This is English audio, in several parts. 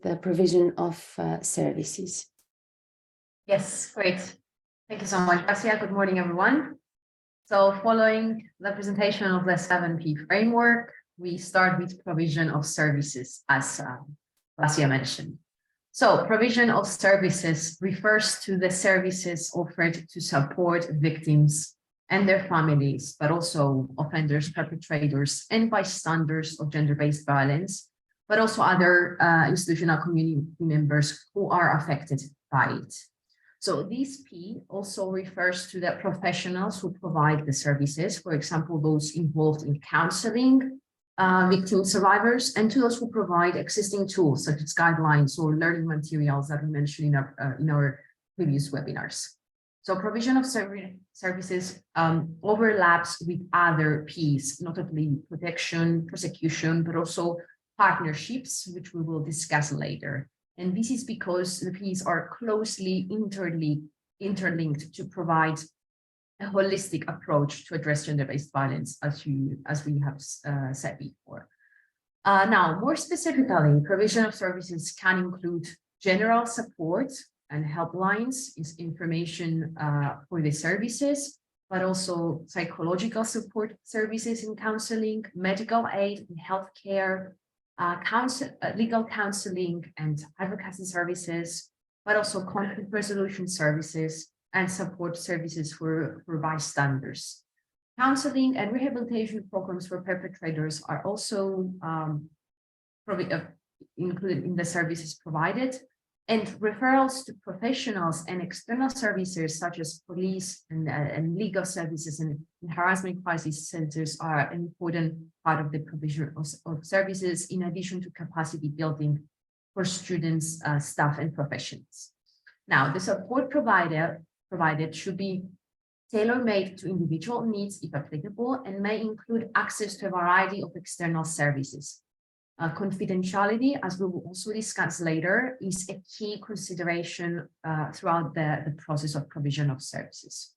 the provision of services. Yes, great. Thank you so much, Basia. Good morning, everyone. So following the presentation of the 7P framework, we start with provision of services, as Basia mentioned. So provision of services refers to the services offered to support victims and their families, but also offenders, perpetrators, and bystanders of gender-based violence, but also other institutional community members who are affected by it. So this P also refers to the professionals who provide the services, for example, those involved in counseling victim survivors, and to those who provide existing tools such as guidelines or learning materials that we mentioned in our previous webinars. So provision of services overlaps with other Ps, notably protection, prosecution, but also partnerships, which we will discuss later. And this is because the Ps are closely interlinked to provide a holistic approach to address gender-based violence, as we have said before. Now, more specifically, provision of services can include general support and helplines, is information for the services, but also psychological support services in counseling, medical aid in healthcare, legal counseling and advocacy services, but also conflict resolution services and support services for bystanders. Counseling and rehabilitation programs for perpetrators are also included in the services provided, and referrals to professionals and external services such as police and legal services and harassment crisis centers are an important part of the provision of services, in addition to capacity building for students, staff, and professionals. Now, the support provided should be tailor-made to individual needs if applicable, and may include access to a variety of external services. Confidentiality, as we will also discuss later, is a key consideration throughout the process of provision of services.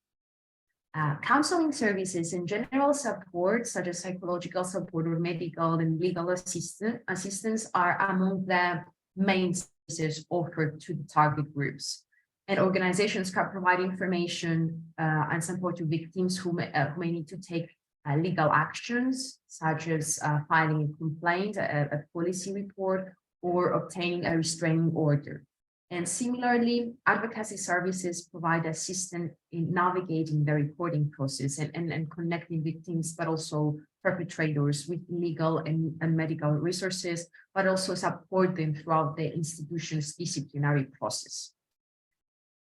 Counseling services and general support, such as psychological support or medical and legal assistance, are among the main services offered to the target groups. And organizations can provide information and support to victims who may need to take legal actions, such as filing a complaint, a policy report, or obtaining a restraining order. And similarly, advocacy services provide assistance in navigating the reporting process and connecting victims, but also perpetrators with legal and medical resources, but also support them throughout the institution's disciplinary process.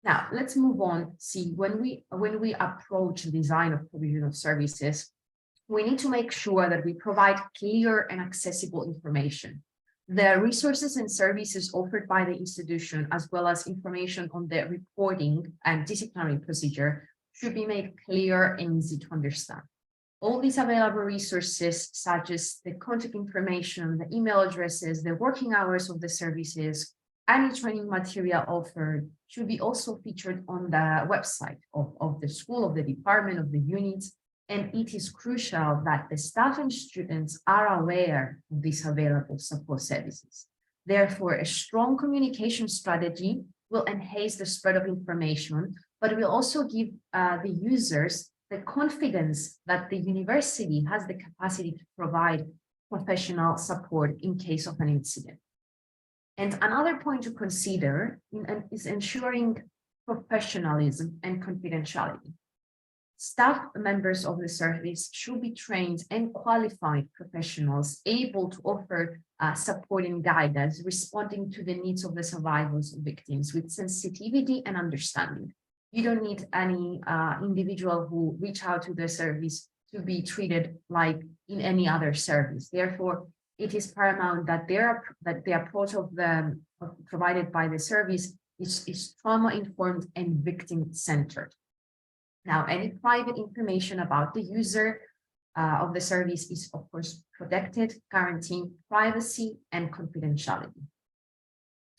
Now, let's move on. See, when we approach the design of provision of services, we need to make sure that we provide clear and accessible information. The resources and services offered by the institution, as well as information on the reporting and disciplinary procedure, should be made clear and easy to understand. All these available resources, such as the contact information, the email addresses, the working hours of the services, any training material offered, should be also featured on the website of the school, of the department, of the unit. And it is crucial that the staff and students are aware of these available support services. Therefore, a strong communication strategy will enhance the spread of information, but it will also give the users the confidence that the university has the capacity to provide professional support in case of an incident. And another point to consider is ensuring professionalism and confidentiality. Staff members of the service should be trained and qualified professionals able to offer support and guidance, responding to the needs of the survivors and victims with sensitivity and understanding. You don't need any individual who reach out to the service to be treated like in any other service. Therefore, it is paramount that the approach provided by the service is trauma-informed and victim-centered. Now, any private information about the user of the service is, of course, protected, guaranteeing privacy and confidentiality.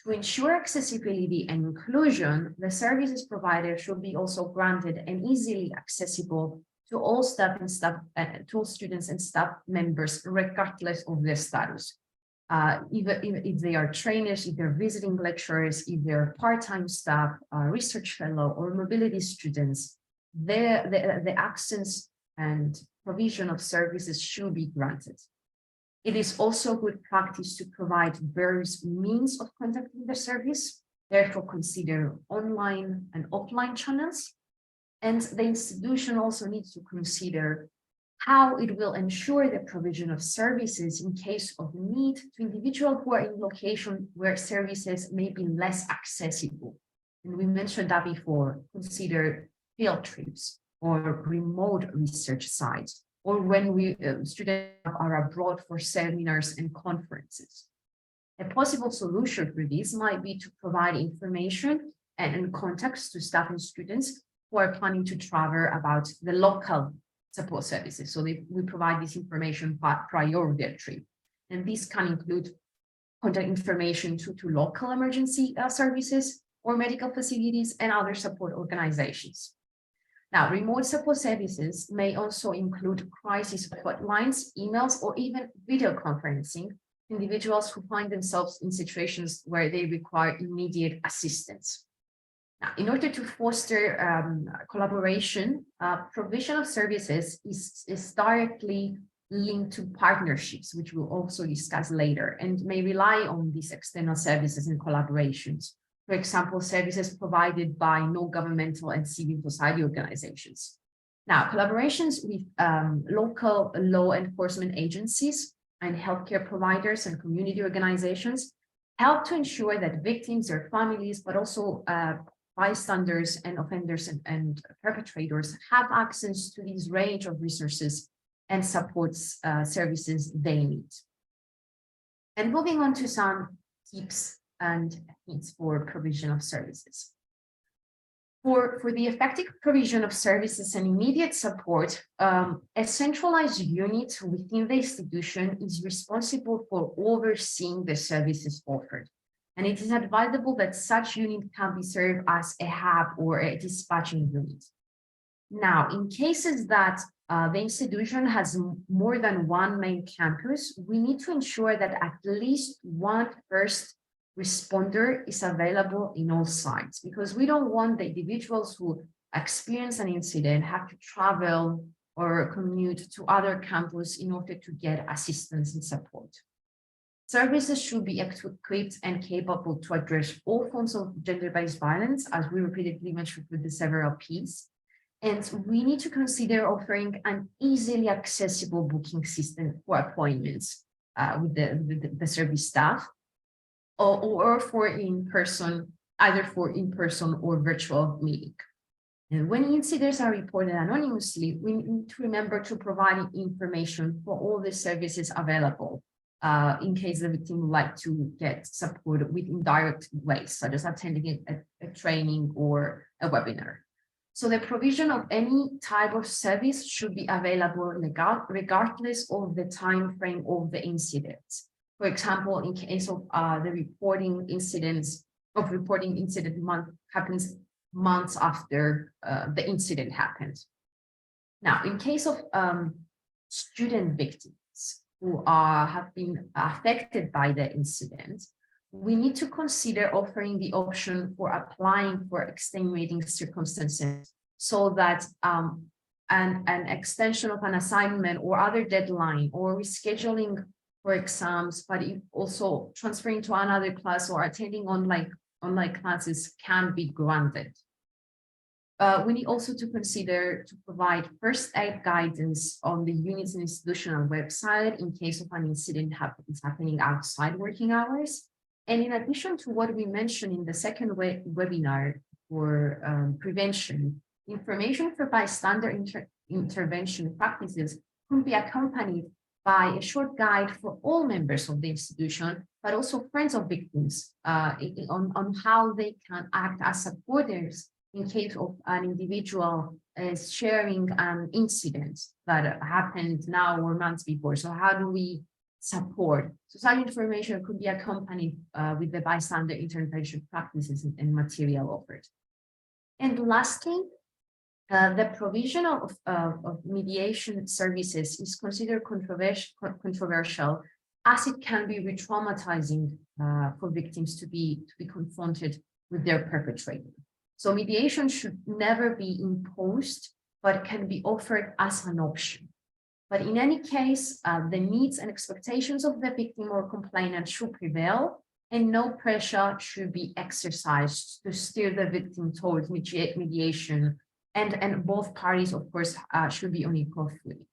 To ensure accessibility and inclusion, the services provider should be also granted and easily accessible to all staff and to all students and staff members, regardless of their status. even if they are trainers, if they're visiting lecturers, if they're part-time staff, research fellow, or mobility students, the access and provision of services should be granted. It is also good practice to provide various means of contacting the service, therefore consider online and offline channels. And the institution also needs to consider how it will ensure the provision of services in case of need to individuals who are in location where services may be less accessible. And we mentioned that before, consider field trips or remote research sites, or when students are abroad for seminars and conferences. A possible solution for this might be to provide information and context to staff and students who are planning to travel about the local support services. So we provide this information prior to their trip. And this can include contact information to local emergency services or medical facilities and other support organizations. Now, remote support services may also include crisis hotlines, emails, or even video conferencing to individuals who find themselves in situations where they require immediate assistance. Now, in order to foster collaboration, provision of services is directly linked to partnerships, which we'll also discuss later, and may rely on these external services and collaborations. For example, services provided by non-governmental and civil society organizations. Now, collaborations with local law enforcement agencies and healthcare providers and community organizations help to ensure that victims, their families, but also bystanders and offenders and perpetrators have access to this range of resources and supports services they need. And moving on to some tips and hints for provision of services. For the effective provision of services and immediate support, a centralized unit within the institution is responsible for overseeing the services offered. And it is advisable that such unit can be served as a hub or a dispatching unit. Now, in cases that the institution has more than one main campus, we need to ensure that at least one first responder is available in all sites, because we don't want the individuals who experience an incident have to travel or commute to other campus in order to get assistance and support. Services should be equipped and capable to address all forms of gender-based violence, as we repeatedly mentioned with the several Ps. And we need to consider offering an easily accessible booking system for appointments with the service staff, or for in-person, either for in-person or virtual meeting. And when incidents are reported anonymously, we need to remember to provide information for all the services available in case the victim would like to get support with indirect ways, such as attending a training or a webinar. So the provision of any type of service should be available regardless of the time frame of the incident. For example, in case of the reporting incident month happens months after the incident happened. Now, in case of student victims who have been affected by the incident, we need to consider offering the option for applying for extenuating circumstances, so that an extension of an assignment or other deadline or rescheduling for exams, but also transferring to another class or attending online classes can be granted. We need also to consider to provide first aid guidance on the unit's institutional website in case of an incident is happening outside working hours. And in addition to what we mentioned in the second webinar for prevention, information for bystander intervention practices could be accompanied by a short guide for all members of the institution, but also friends of victims on how they can act as supporters in case of an individual is sharing an incident that happened now or months before. So how do we support? So such information could be accompanied with the bystander intervention practices and material offered. And lastly, the provision of mediation services is considered controversial as it can be re-traumatizing for victims to be confronted with their perpetrator. So mediation should never be imposed, but can be offered as an option. But in any case, the needs and expectations of the victim or complainant should prevail, and no pressure should be exercised to steer the victim towards mediation. And both parties, of course, should be on equal footing.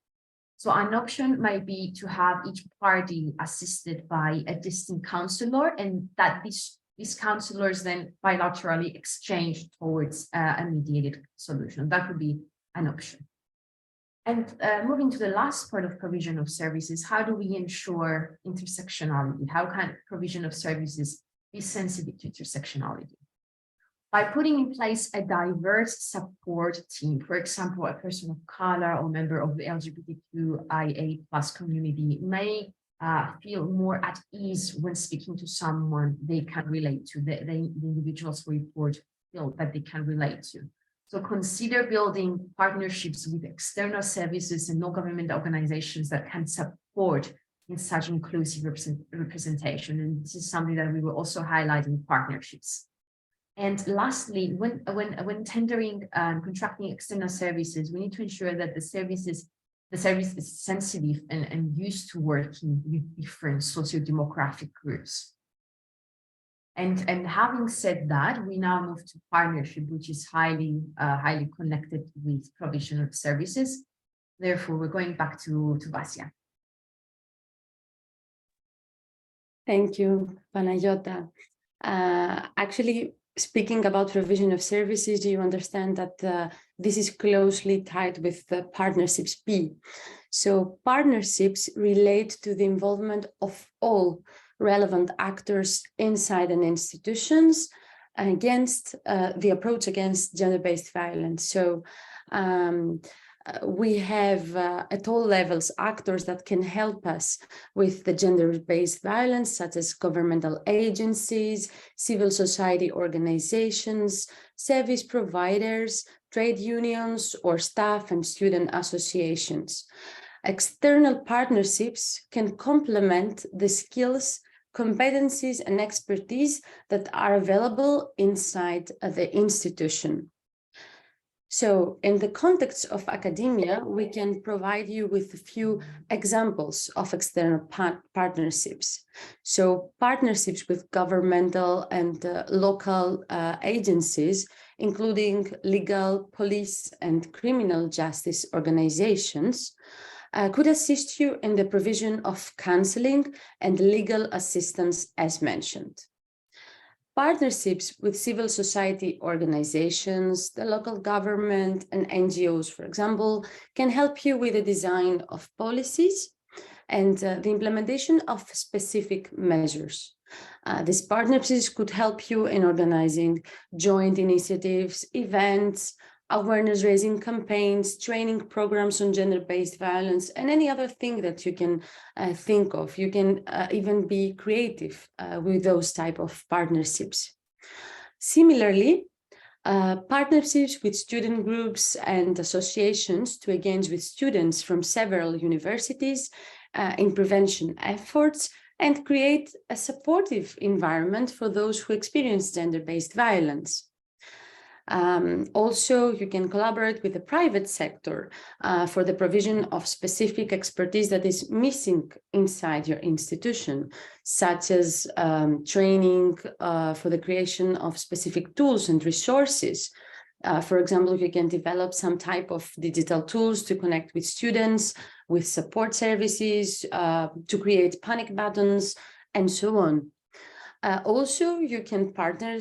So an option might be to have each party assisted by a distinct counselor, and that these counselors then bilaterally exchange towards a mediated solution. That would be an option. And moving to the last part of provision of services, how do we ensure intersectionality? How can provision of services be sensitive to intersectionality? By putting in place a diverse support team, for example, a person of color or member of the LGBTQIA+ community may feel more at ease when speaking to someone they can relate to, the individuals report feel that they can relate to. So consider building partnerships with external services and non-government organizations that can support in such inclusive representation. And this is something that we will also highlight in partnerships. And lastly, when tendering and contracting external services, we need to ensure that the service is sensitive and used to working with different socio-demographic groups. And having said that, we now move to partnership, which is highly connected with provision of services. Therefore, we're going back to Vasia. Thank you, Panayota. Actually, speaking about provision of services, do you understand that this is closely tied with the partnerships P? So partnerships relate to the involvement of all relevant actors inside an institutions against the approach against gender-based violence. So we have at all levels actors that can help us with the gender-based violence, such as governmental agencies, civil society organizations, service providers, trade unions, or staff and student associations. External partnerships can complement the skills, competencies, and expertise that are available inside the institution. So in the context of academia, we can provide you with a few examples of external partnerships. So partnerships with governmental and local agencies, including legal, police, and criminal justice organizations, could assist you in the provision of counseling and legal assistance as mentioned. Partnerships with civil society organizations, the local government, and NGOs, for example, can help you with the design of policies and the implementation of specific measures. These partnerships could help you in organizing joint initiatives, events, awareness-raising campaigns, training programs on gender-based violence, and any other thing that you can think of. You can even be creative with those type of partnerships. Similarly, partnerships with student groups and associations to engage with students from several universities in prevention efforts and create a supportive environment for those who experience gender-based violence. Also, you can collaborate with the private sector for the provision of specific expertise that is missing inside your institution, such as training for the creation of specific tools and resources. For example, you can develop some type of digital tools to connect with students, with support services, to create panic buttons, and so on. Also, you can partner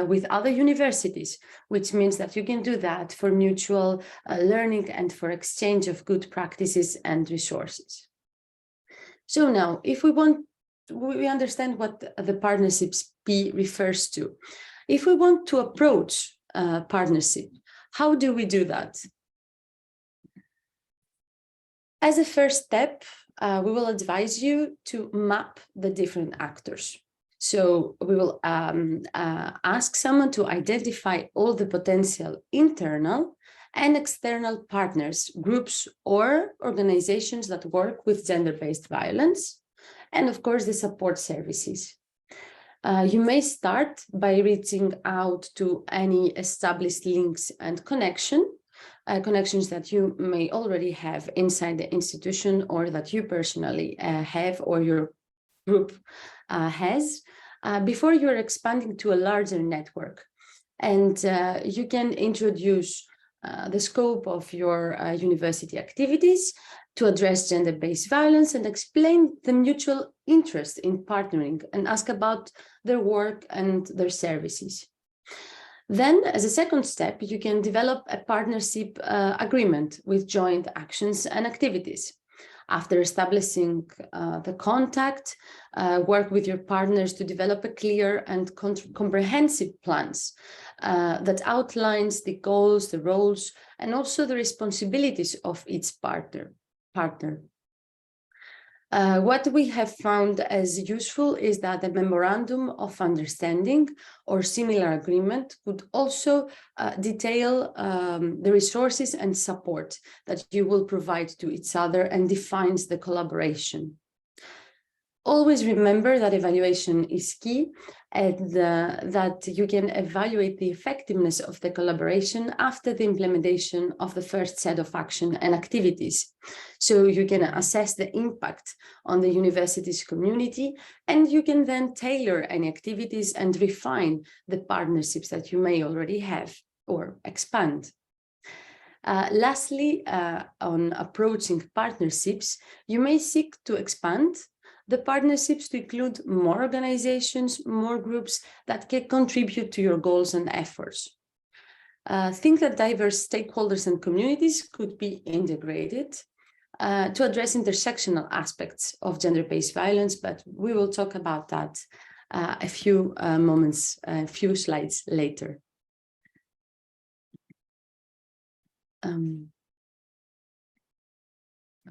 with other universities, which means that you can do that for mutual learning and for exchange of good practices and resources. So now, if we understand what the partnerships P refers to. If we want to approach partnership, how do we do that? As a first step, we will advise you to map the different actors. So we will ask someone to identify all the potential internal and external partners, groups, or organizations that work with gender-based violence, and of course the support services. You may start by reaching out to any established links and connections that you may already have inside the institution or that you personally have or your group has, before you're expanding to a larger network. And you can introduce the scope of your university activities to address gender-based violence and explain the mutual interest in partnering and ask about their work and their services. Then, as a second step, you can develop a partnership agreement with joint actions and activities. After establishing the contact, work with your partners to develop a clear and comprehensive plans that outlines the goals, the roles, and also the responsibilities of each partner. What we have found as useful is that a memorandum of understanding or similar agreement could also detail the resources and support that you will provide to each other and defines the collaboration. Always remember that evaluation is key and that you can evaluate the effectiveness of the collaboration after the implementation of the first set of action and activities. So you can assess the impact on the university's community, and you can then tailor any activities and refine the partnerships that you may already have or expand. Lastly, on approaching partnerships, you may seek to expand the partnerships to include more organizations, more groups that can contribute to your goals and efforts. Think that diverse stakeholders and communities could be integrated to address intersectional aspects of gender-based violence, but we will talk about that a few slides later.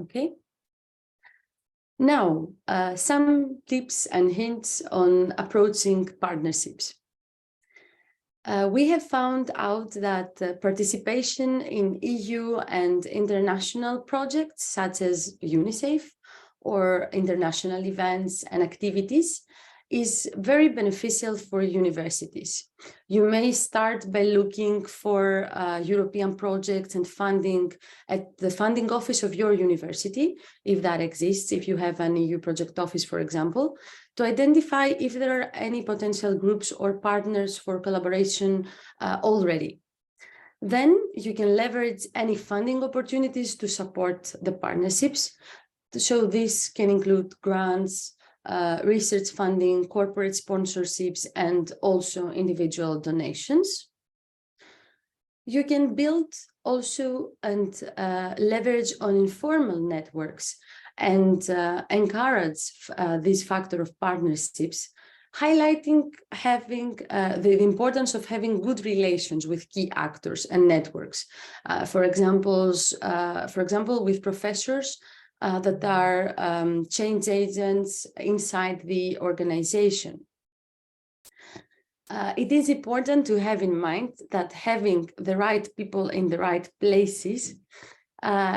Okay. Now, some tips and hints on approaching partnerships. We have found out that participation in EU and international projects such as UniSAFE or international events and activities is very beneficial for universities. You may start by looking for European projects and funding at the funding office of your university, if that exists, if you have an EU project office, for example, to identify if there are any potential groups or partners for collaboration already. Then you can leverage any funding opportunities to support the partnerships. So this can include grants, research funding, corporate sponsorships, and also individual donations. You can build also and leverage on informal networks and encourage this factor of partnerships, highlighting the importance of having good relations with key actors and networks. For example, with professors that are change agents inside the organization. It is important to have in mind that having the right people in the right places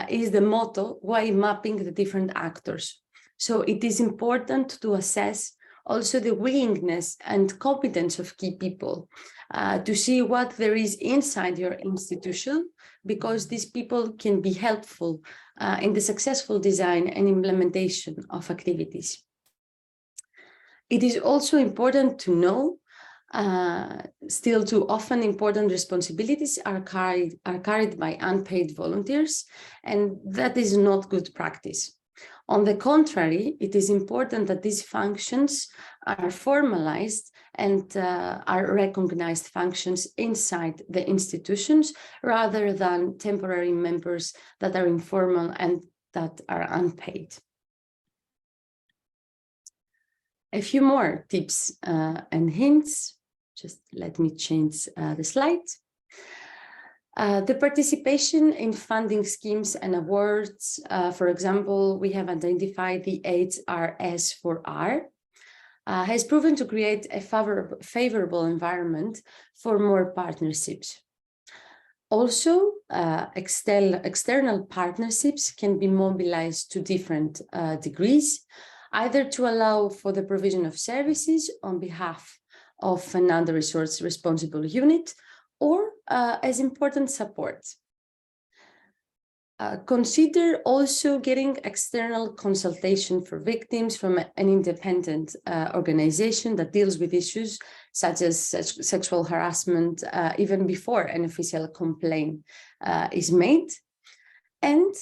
is the motto while mapping the different actors. So it is important to assess also the willingness and competence of key people to see what there is inside your institution, because these people can be helpful in the successful design and implementation of activities. It is also important to know still too often important responsibilities are carried by unpaid volunteers, and that is not good practice. On the contrary, it is important that these functions are formalized and are recognized functions inside the institutions rather than temporary members that are informal and that are unpaid. A few more tips and hints. Just let me change the slide. The participation in funding schemes and awards, for example, we have identified the HRS4R, has proven to create a favorable environment for more partnerships. Also, external partnerships can be mobilized to different degrees. either to allow for the provision of services on behalf of an under-resourced responsible unit or as important support. Consider also getting external consultation for victims from an independent organization that deals with issues such as sexual harassment even before an official complaint is made. And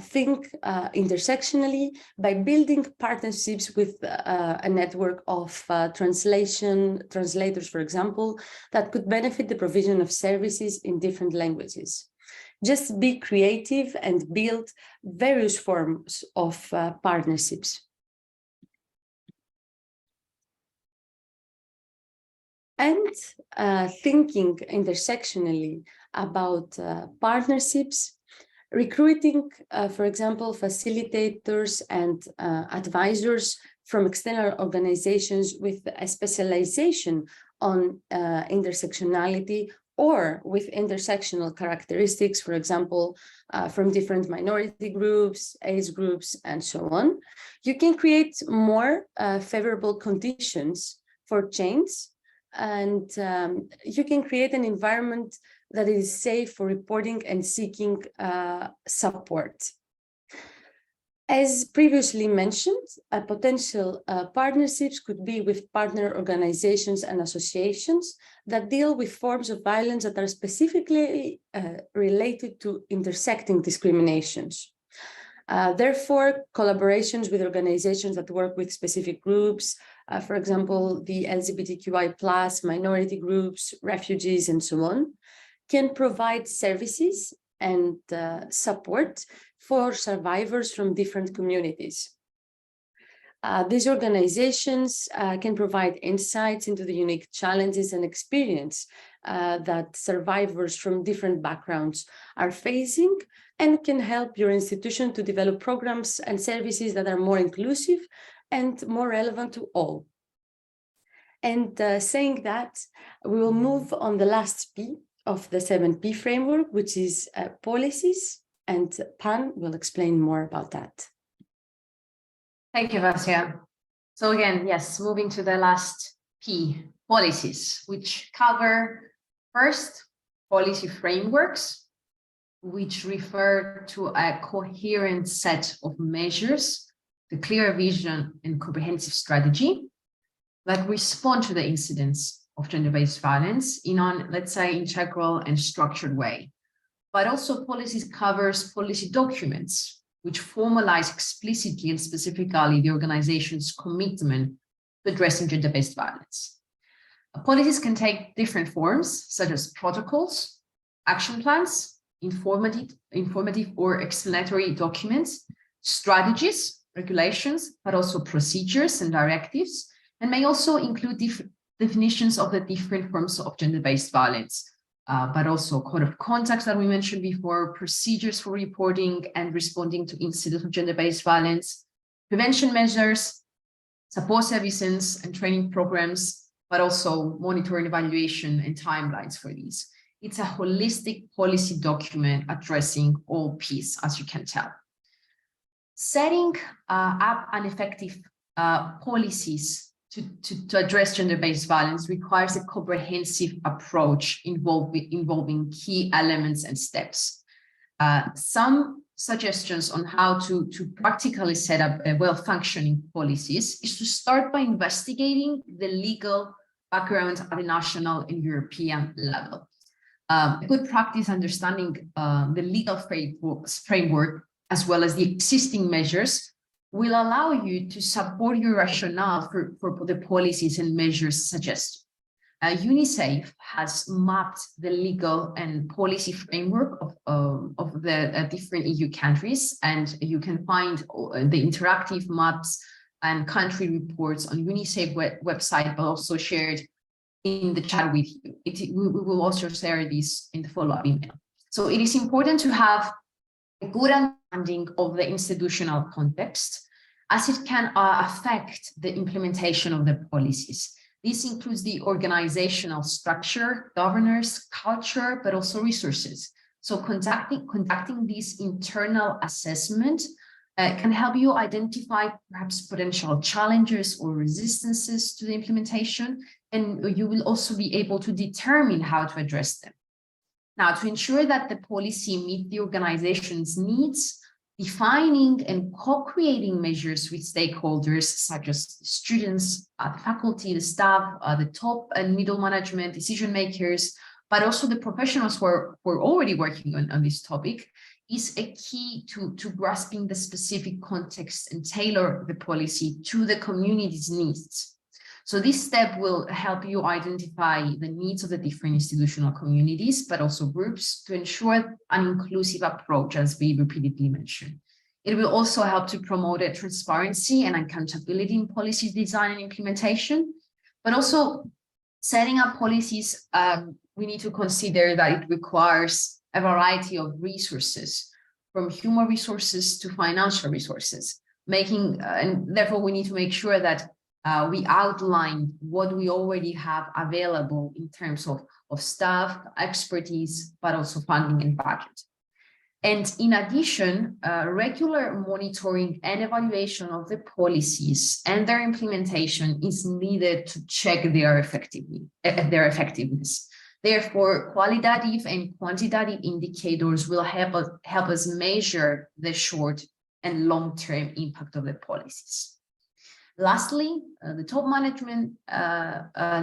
think intersectionally by building partnerships with a network of translators, for example, that could benefit the provision of services in different languages. Just be creative and build various forms of partnerships. And thinking intersectionally about partnerships, recruiting, for example, facilitators and advisors from external organizations with a specialization on intersectionality or with intersectional characteristics, for example, from different minority groups, age groups, and so on. You can create more favorable conditions for change, and you can create an environment that is safe for reporting and seeking support. As previously mentioned, potential partnerships could be with partner organizations and associations that deal with forms of violence that are specifically related to intersecting discriminations. Therefore, collaborations with organizations that work with specific groups, for example, the LGBTQI+, minority groups, refugees, and so on, can provide services and support for survivors from different communities. These organizations can provide insights into the unique challenges and experience that survivors from different backgrounds are facing, and can help your institution to develop programs and services that are more inclusive and more relevant to all. And saying that, we will move on the last P of the 7P framework, which is policies, and Pan will explain more about that. Thank you, Vasya. So again, yes, moving to the last P, policies, which cover first policy frameworks, which refer to a coherent set of measures, the clear vision and comprehensive strategy that respond to the incidents of gender-based violence in an, let's say, integral and structured way. But also policies covers policy documents, which formalize explicitly and specifically the organization's commitment to addressing gender-based violence. Policies can take different forms, such as protocols, action plans, informative or explanatory documents, strategies, regulations, but also procedures and directives, and may also include definitions of the different forms of gender-based violence, but also code of conduct that we mentioned before, procedures for reporting and responding to incidents of gender-based violence, prevention measures, support services and training programs, but also monitoring, evaluation, and timelines for these. It's a holistic policy document addressing all P's, as you can tell. Setting up an effective policies to address gender-based violence requires a comprehensive approach involving key elements and steps. Some suggestions on how to practically set up well-functioning policies is to start by investigating the legal background at the national and European level. A good practice understanding the legal framework as well as the existing measures will allow you to support your rationale for the policies and measures suggested. UniSAFE has mapped the legal and policy framework of the different EU countries, and you can find the interactive maps and country reports on UniSAFE website, but also shared in the chat with you. We will also share this in the follow-up email. So it is important to have a good understanding of the institutional context, as it can affect the implementation of the policies. This includes the organizational structure, governance, culture, but also resources. So conducting this internal assessment can help you identify perhaps potential challenges or resistances to the implementation, and you will also be able to determine how to address them. Now, to ensure that the policy meets the organization's needs, defining and co-creating measures with stakeholders such as students, the faculty, the staff, the top and middle management, decision makers, but also the professionals who are already working on this topic, is a key to grasping the specific context and tailor the policy to the community's needs. So this step will help you identify the needs of the different institutional communities, but also groups, to ensure an inclusive approach, as we repeatedly mentioned. It will also help to promote a transparency and accountability in policy design and implementation, but also setting up policies, we need to consider that it requires a variety of resources, from human resources to financial resources, and therefore we need to make sure that we outline what we already have available in terms of staff, expertise, but also funding and budget. And in addition, regular monitoring and evaluation of the policies and their implementation is needed to check their effectiveness. Therefore, qualitative and quantitative indicators will help us measure the short and long-term impact of the policies. Lastly, the top management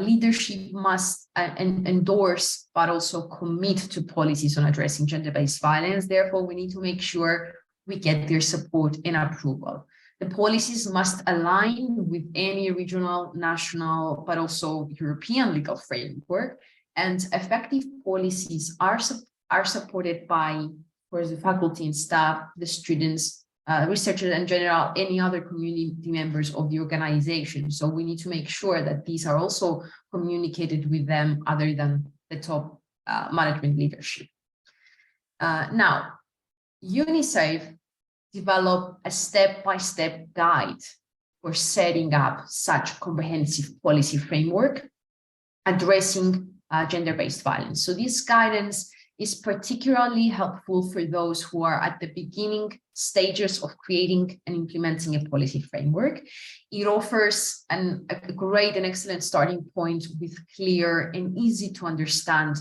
leadership must endorse, but also commit to policies on addressing gender-based violence. Therefore, we need to make sure we get their support and approval. The policies must align with any regional, national, but also European legal framework. And effective policies are supported by, of course, the faculty and staff, the students, researchers in general, any other community members of the organization. So we need to make sure that these are also communicated with them other than the top management leadership. Now, UniSAFE developed a step-by-step guide for setting up such comprehensive policy framework addressing gender-based violence. So this guidance is particularly helpful for those who are at the beginning stages of creating and implementing a policy framework. It offers a great and excellent starting point with clear and easy to understand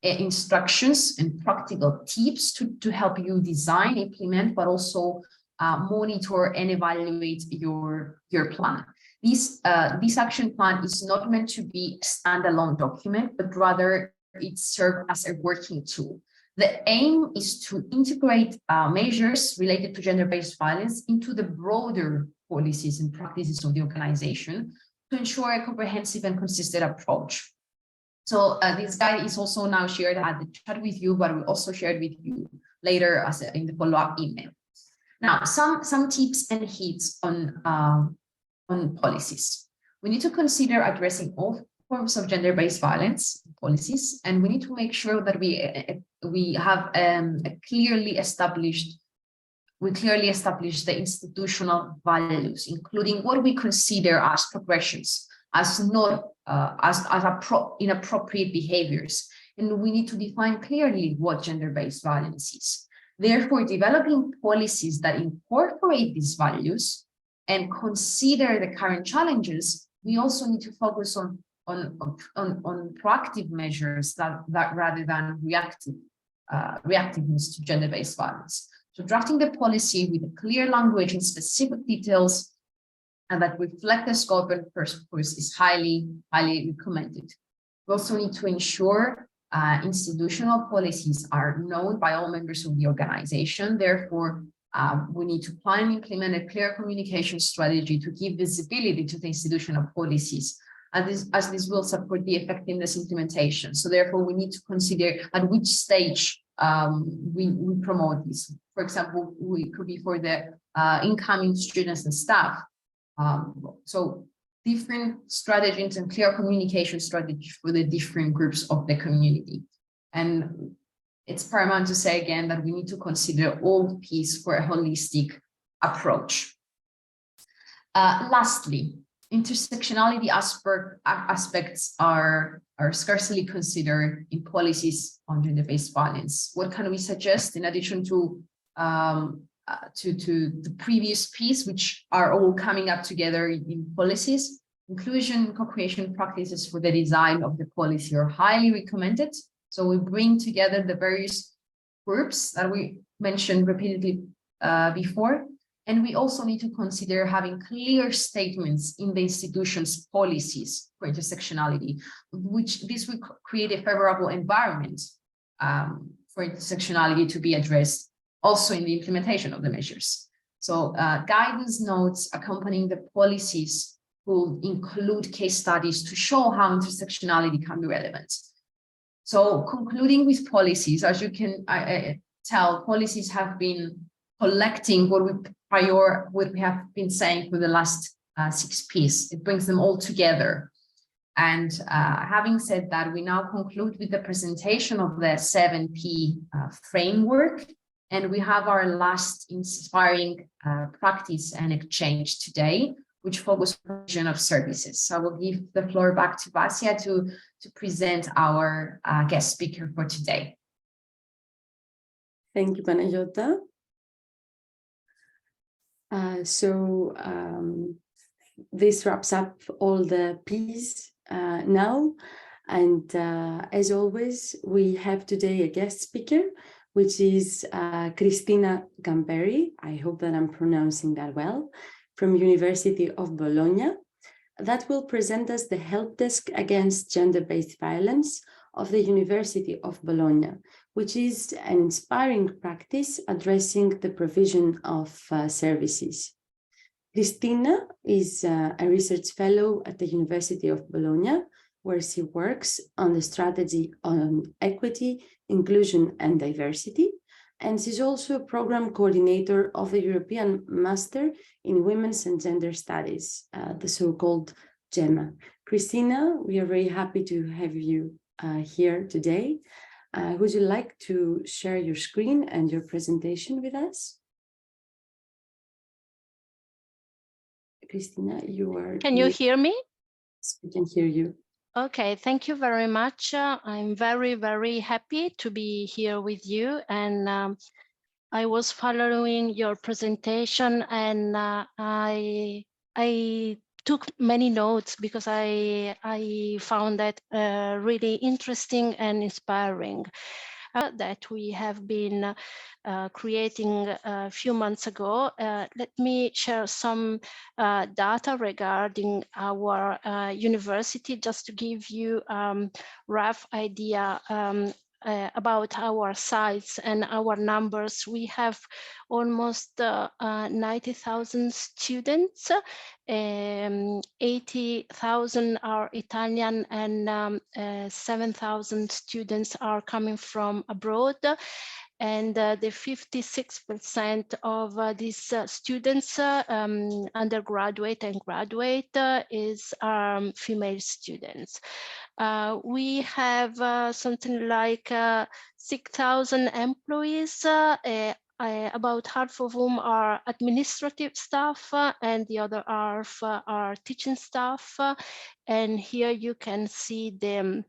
instructions and practical tips to help you design, implement, but also monitor and evaluate your plan. This action plan is not meant to be a standalone document, but rather it serves as a working tool. The aim is to integrate measures related to gender-based violence into the broader policies and practices of the organization to ensure a comprehensive and consistent approach. So this guide is also now shared at the chat with you, but we'll also share it with you later in the follow-up email. Now, some tips and hints on policies. We need to consider addressing all forms of gender-based violence policies, and we need to make sure that we have clearly established the institutional values, including what we consider as progressions, as not inappropriate behaviors, and we need to define clearly what gender-based violence is. Therefore, developing policies that incorporate these values and consider the current challenges, we also need to focus on proactive measures that rather than reactiveness to gender-based violence. So drafting the policy with a clear language and specific details and that reflect the scope and purpose is highly recommended. We also need to ensure institutional policies are known by all members of the organization. Therefore, we need to plan and implement a clear communication strategy to give visibility to the institutional policies, as this will support the effectiveness implementation. So therefore, we need to consider at which stage we promote this. For example, we could be for the incoming students and staff. So different strategies and clear communication strategies for the different groups of the community. And it's paramount to say again that we need to consider all pieces for a holistic approach. Lastly, intersectionality aspects are scarcely considered in policies on gender-based violence. What can we suggest in addition to to the previous piece, which are all coming up together in policies. Inclusion, co-creation practices for the design of the policy are highly recommended. So we bring together the various groups that we mentioned repeatedly before. And we also need to consider having clear statements in the institution's policies for intersectionality, which this will create a favorable environment for intersectionality to be addressed also in the implementation of the measures. So guidance notes accompanying the policies will include case studies to show how intersectionality can be relevant. So concluding with policies, as you can tell, policies have been collecting what we have been saying for the last 6 Ps. It brings them all together. And having said that, we now conclude with the presentation of the 7P framework. And we have our last inspiring practice and exchange today, which focuses on provision of services. So I will give the floor back to Vasia to present our guest speaker for today. Thank you, Panayota. This wraps up all the P's now. And as always, we have today a guest speaker, which is Cristina Gamberi. I hope that I'm pronouncing that well, from University of Bologna, that will present us the help desk against gender-based violence of the University of Bologna, which is an inspiring practice addressing the provision of services. Cristina is a research fellow at the University of Bologna, where she works on the strategy on equity, inclusion, and diversity. And she's also a program coordinator of the European Master in Women's and Gender Studies, the so-called GEMA. Cristina, we are very happy to have you here today. Would you like to share your screen and your presentation with us? Cristina, you are... Can you hear me? Yes, we can hear you. Okay, thank you very much. I'm very, very happy to be here with you. And I was following your presentation, and I took many notes because I found that really interesting and inspiring. That we have been creating a few months ago. Let me share some data regarding our university, just to give you a rough idea about our size and our numbers. We have almost 90,000 students, 80,000 are Italian, and 7,000 students are coming from abroad. And the 56% of these students, undergraduate and graduate, is female students. We have something like 6,000 employees, about half of whom are administrative staff, and the other half are teaching staff. And here you can see the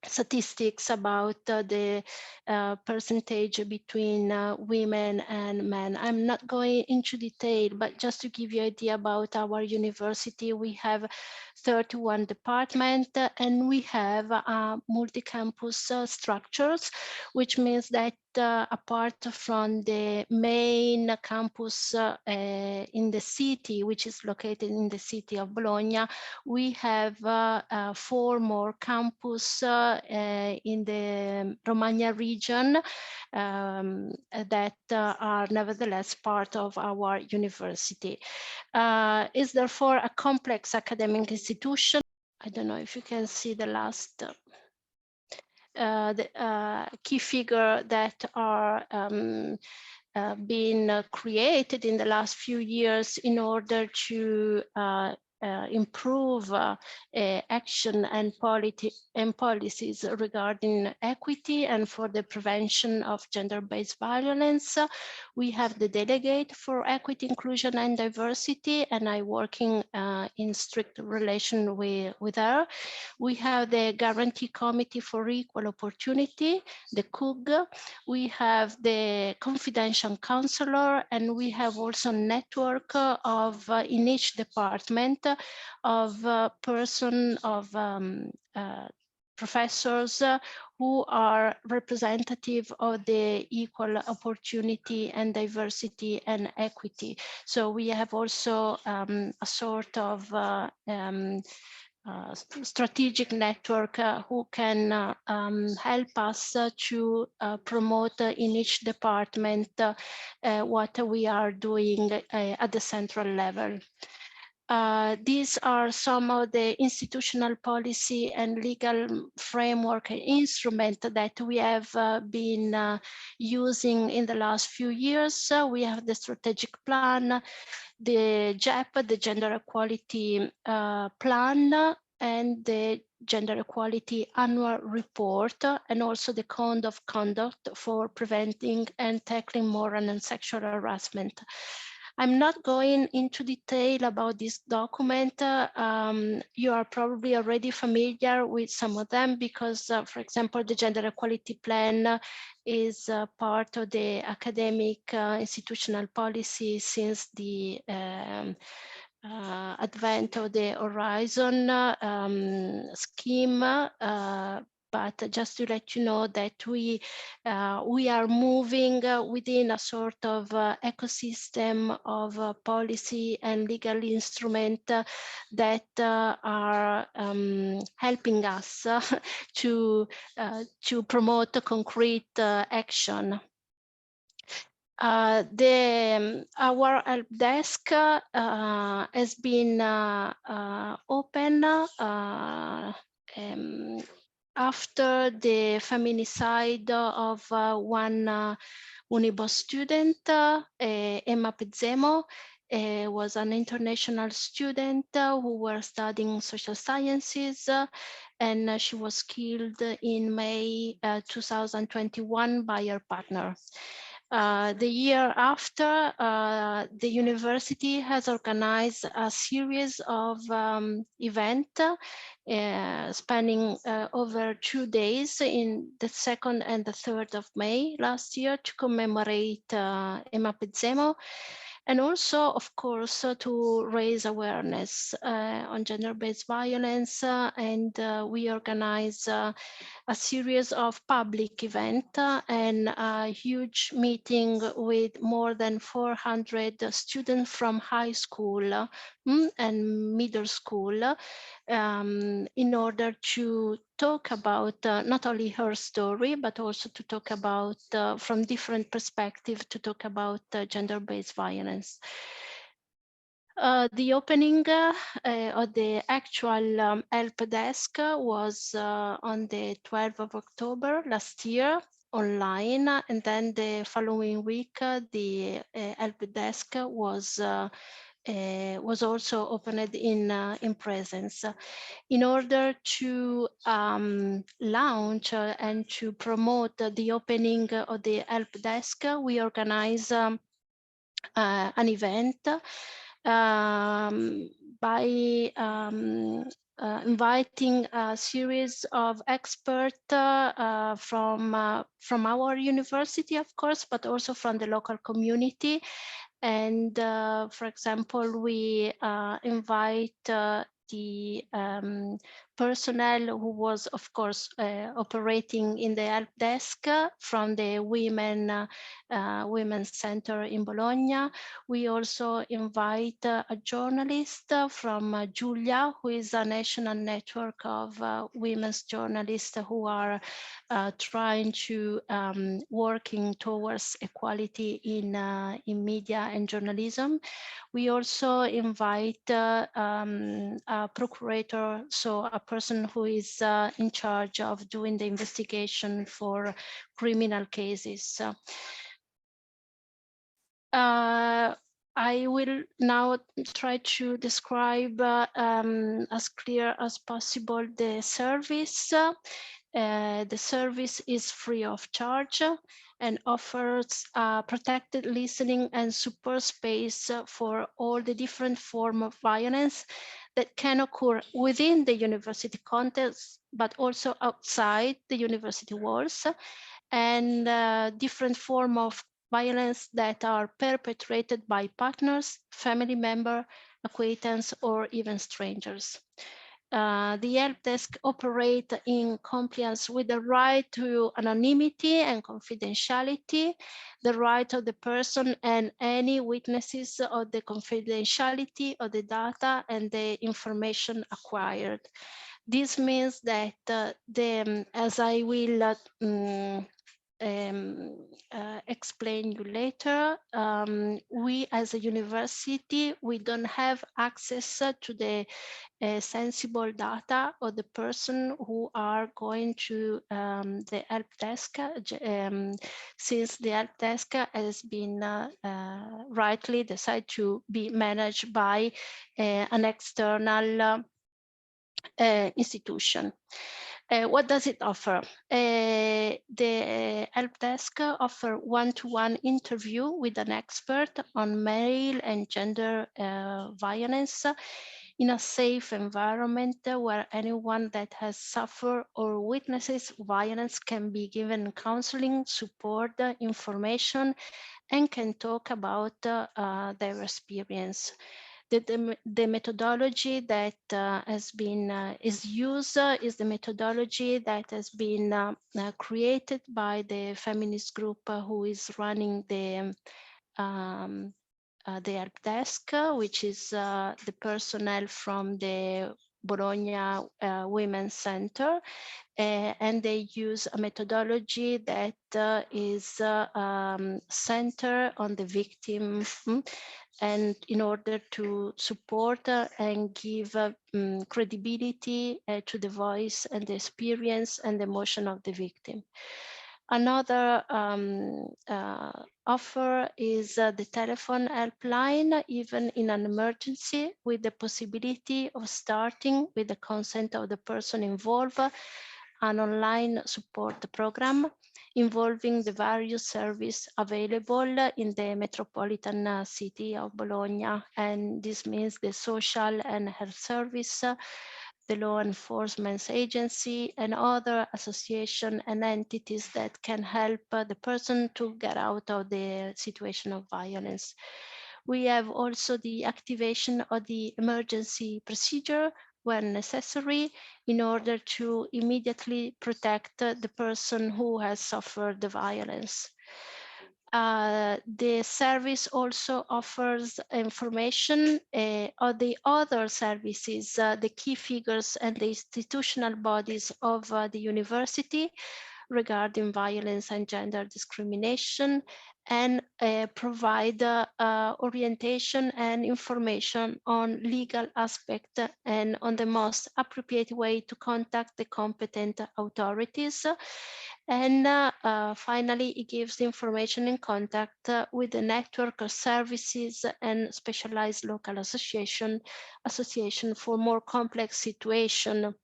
statistics about the percentage between women and men. I'm not going into detail, but just to give you an idea about our university, we have 31 departments, and we have multi-campus structures, which means that apart from the main campus in the city, which is located in the city of Bologna, we have 4 more campuses in the Romagna region that are nevertheless part of our university. Is therefore a complex academic institution. I don't know if you can see the last key figure that are being created in the last few years in order to improve action and policies regarding equity and for the prevention of gender-based violence. We have the delegate for equity, inclusion and diversity, and I'm working in strict relation with her. We have the Guarantee Committee for Equal Opportunity, the CUG. We have the confidential counselor, and we have also a network of in each department of professors who are representative of the equal opportunity and diversity and equity. So we have also a sort of strategic network who can help us to promote in each department what we are doing at the central level. These are some of the institutional policy and legal framework instrument that we have been using in the last few years. We have the strategic plan, the GEP, the Gender Equality Plan, and the Gender Equality Annual Report, and also the Code of Conduct for preventing and tackling moral and sexual harassment. I'm not going into detail about this document. You are probably already familiar with some of them because, for example, the Gender Equality Plan is part of the academic institutional policy since the advent of the Horizon scheme. But just to let you know that we are moving within a sort of ecosystem of policy and legal instrument that are helping us to promote concrete action. Our help desk has been open after the feminicide of one Unibos student, Emma Pezzemo. Was an international student who was studying social sciences, and she was killed in May 2021 by her partner. The year after, the university has organized a series of events spanning over 2 days in the 2nd and the 3rd of May last year to commemorate Emma Pezzemo, and also, of course, to raise awareness on gender-based violence. And we organize a series of public events and a huge meeting with more than 400 students from high school and middle school in order to talk about not only her story, but also to talk about from different perspectives, to talk about gender-based violence. The opening of the actual help desk was on the 12th of October last year online, and then the following week the help desk was also opened in presence. In order to launch and to promote the opening of the help desk, we organize an event by inviting a series of experts from our university, of course, but also from the local community. And for example, we invite the personnel who was, of course, operating in the help desk from the Women's Center in Bologna. We also invite a journalist from Giulia, who is a national network of women's journalists who are trying to working towards equality in media and journalism. We also invite a procurator, so a person who is in charge of doing the investigation for criminal cases. I will now try to describe as clear as possible the service. The service is free of charge and offers protected listening and support space for all the different forms of violence that can occur within the university context, but also outside the university walls, and different form of violence that are perpetrated by partners, family member, acquaintance, or even strangers. The help desk operate in compliance with the right to anonymity and confidentiality, the right of the person and any witnesses of the confidentiality of the data and the information acquired. This means that as I will explain you later, we as a university, we don't have access to the sensible data of the person who are going to the help desk, since the help desk has been rightly decided to be managed by an external institution. What does it offer? The help desk offer one-to-one interview with an expert on male and gender violence in a safe environment where anyone that has suffered or witnesses violence can be given counseling, support, information, and can talk about their experience. The methodology that has been is used is the methodology that has been created by the feminist group who is running the help desk, which is the personnel from the Bologna Women's Center, and they use a methodology that is centered on the victim, and in order to support and give credibility to the voice and the experience and the emotion of the victim. Another offer is the telephone helpline, even in an emergency, with the possibility of starting with the consent of the person involved, an online support program involving the various services available in the metropolitan city of Bologna. And this means the social and health service, the law enforcement agency, and other associations and entities that can help the person to get out of the situation of violence. We have also the activation of the emergency procedure when necessary in order to immediately protect the person who has suffered the violence. The service also offers information on the other services, the key figures and the institutional bodies of the university regarding violence and gender discrimination, and provide orientation and information on legal aspect and on the most appropriate way to contact the competent authorities. And finally, it gives information in contact with the network of services and specialized local association for more complex situation,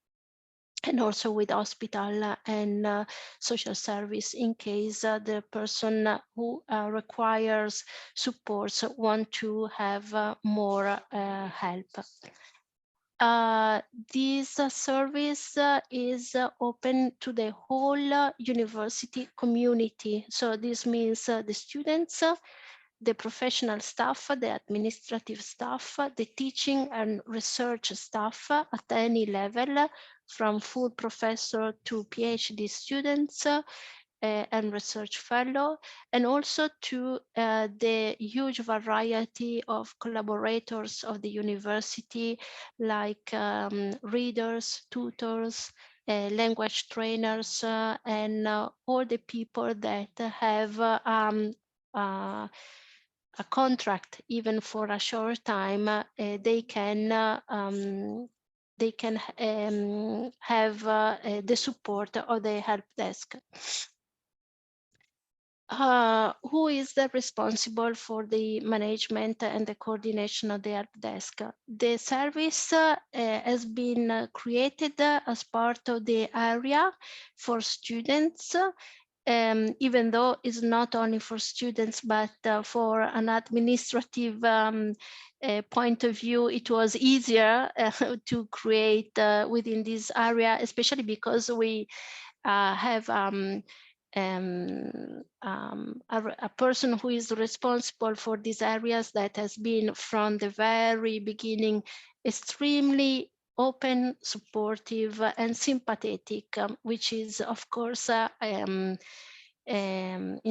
and also with hospital and social service in case the person who requires supports want to have more help. This service is open to the whole university community. So this means the students, the professional staff, the administrative staff, the teaching and research staff at any level, from full professor to PhD students and research fellow, and also to the huge variety of collaborators of the university, like readers, tutors, language trainers, and all the people that have a contract, even for a short time, they can have the support of the help desk. who is the responsible for the management and the coordination of the help desk? The service has been created as part of the area for students, even though it's not only for students, but for an administrative point of view, it was easier to create within this area, especially because we have a person who is responsible for these areas that has been from the very beginning extremely open, supportive, and sympathetic, which is, of course, in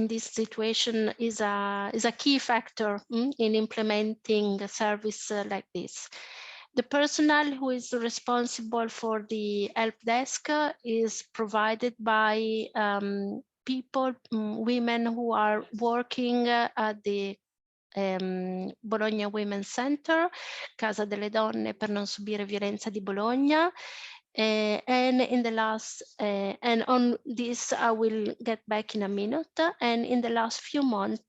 this situation is a key factor in implementing a service like this. The personnel who is responsible for the help desk is provided by people, women who are working at the Bologna Women's Center, Casa delle Donne per non subire violenza di Bologna. And in the last, and on this I will get back in a minute. And in the last few months,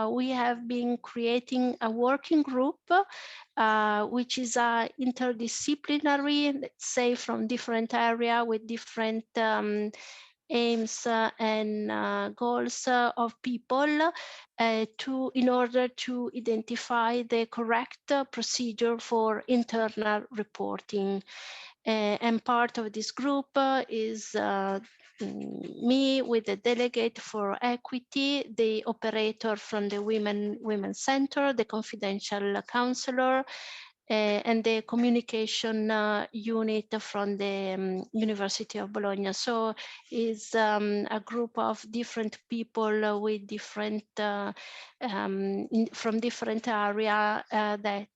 we have been creating a working group, which is interdisciplinary, let's say, from different area with different aims and goals of people in order to identify the correct procedure for internal reporting. And part of this group is me with the delegate for equity, the operator from the Women's Center, the confidential counselor, and the communication unit from the University of Bologna. So it's a group of different people with different, from different area that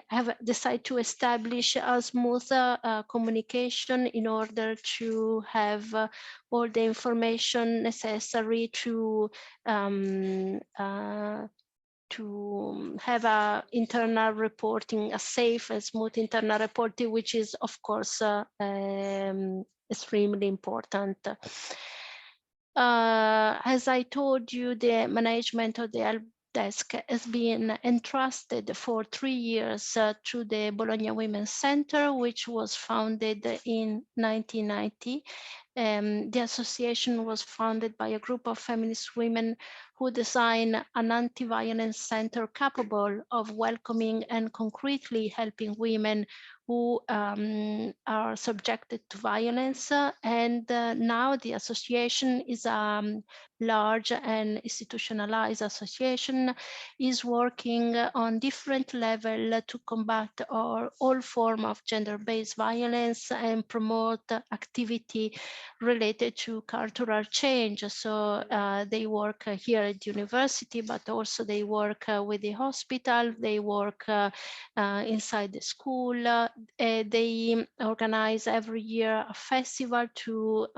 have decided to establish a smooth communication in order to have all the information necessary to have a internal reporting, a safe and smooth internal reporting, which is, of course, extremely important. As I told you, the management of the help desk has been entrusted for 3 years to the Bologna Women's Center, which was founded in 1990. The association was founded by a group of feminist women who design an anti-violence center capable of welcoming and concretely helping women who are subjected to violence. And now the association is a large and institutionalized association, is working on different levels to combat all forms of gender-based violence and promote activity related to cultural change. So they work here at university, but also they work with the hospital, they work inside the school. They organize every year a festival to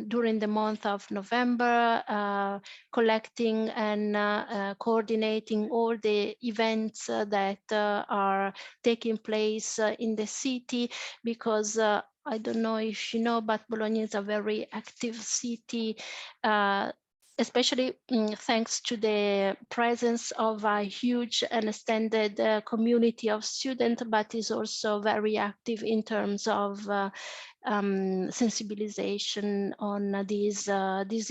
during the month of November, collecting and coordinating all the events that are taking place in the city, because I don't know if you know, but Bologna is a very active city, especially thanks to the presence of a huge and extended community of students, but is also very active in terms of sensibilization on these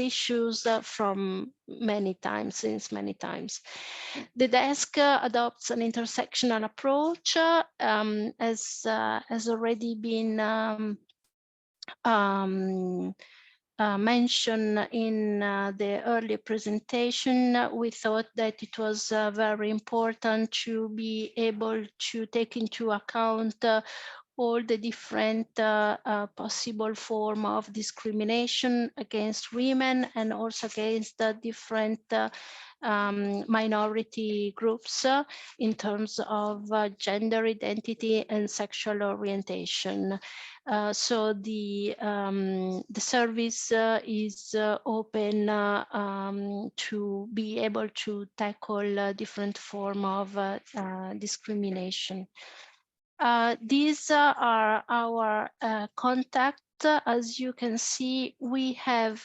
issues from many times, since many times. The desk adopts an intersectional approach, as has already been mentioned in the earlier presentation. We thought that it was very important to be able to take into account all the different possible form of discrimination against women and also against the different minority groups in terms of gender identity and sexual orientation. So the service is open to be able to tackle different form of discrimination. These are our contacts. As you can see, we have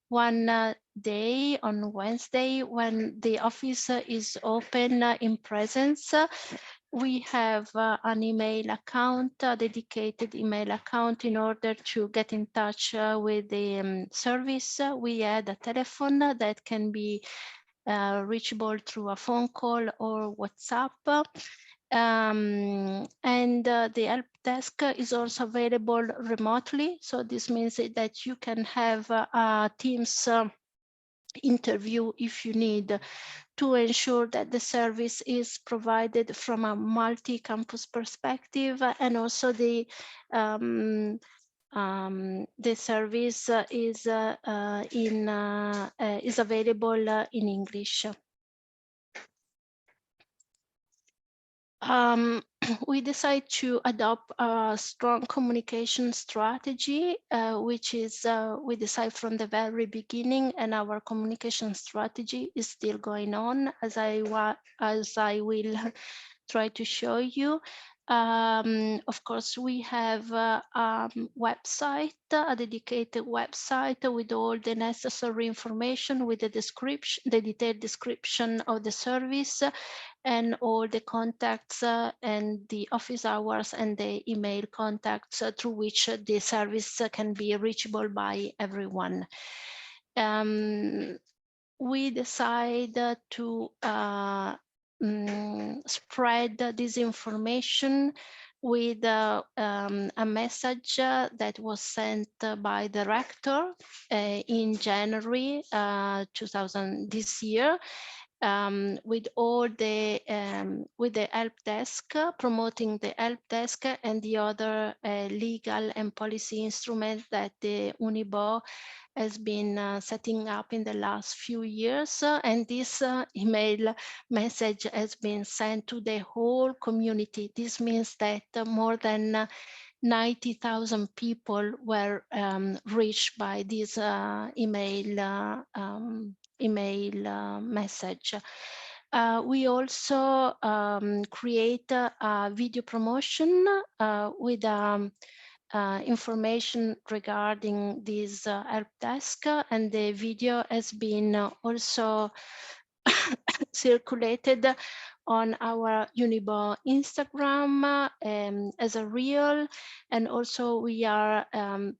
one day on Wednesday when the office is open in presence. We have an email account, a dedicated email account in order to get in touch with the service. We add a telephone that can be reachable through a phone call or WhatsApp. And the help desk is also available remotely. So this means that you can have a Teams interview if you need, to ensure that the service is provided from a multi-campus perspective, and also the service is available in English. We decide to adopt a strong communication strategy, which is we decide from the very beginning, and our communication strategy is still going on, as I will try to show you. Of course, we have a website, a dedicated website with all the necessary information, with the description, the detailed description of the service, and all the contacts and the office hours and the email contacts through which the service can be reachable by everyone. We decide to spread this information with a message that was sent by the rector in January 2000 this year, with all the with the help desk, promoting the help desk and the other legal and policy instruments that the Unibo has been setting up in the last few years. And this email message has been sent to the whole community. This means that more than 90,000 people were reached by this email message. We also create a video promotion with information regarding this help desk, and the video has been also circulated on our Unibo Instagram as a reel, and also we are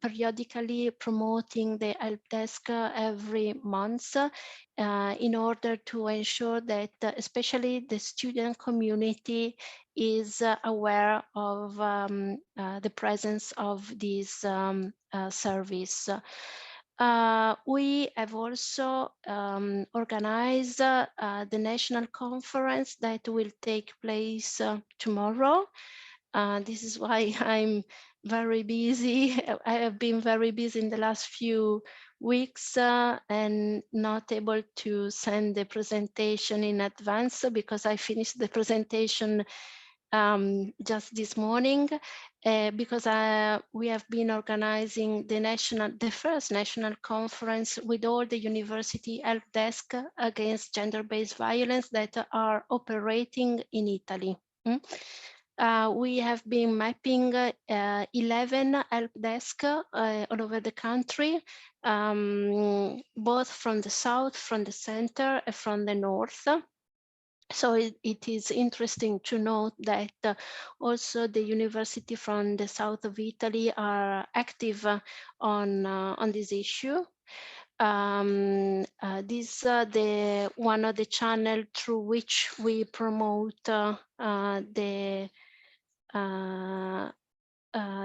periodically promoting the help desk every month in order to ensure that especially the student community is aware of the presence of this service. We have also organized the national conference that will take place tomorrow. This is why I'm very busy. I have been very busy in the last few weeks and not able to send the presentation in advance, because I finished the presentation just this morning, because we have been organizing the first national conference with all the university help desk against gender-based violence that are operating in Italy. We have been mapping 11 help desks all over the country, both from the south, from the center, and from the north. So it is interesting to note that also the university from the south of Italy are active on this issue. This is one of the channels through which we promote the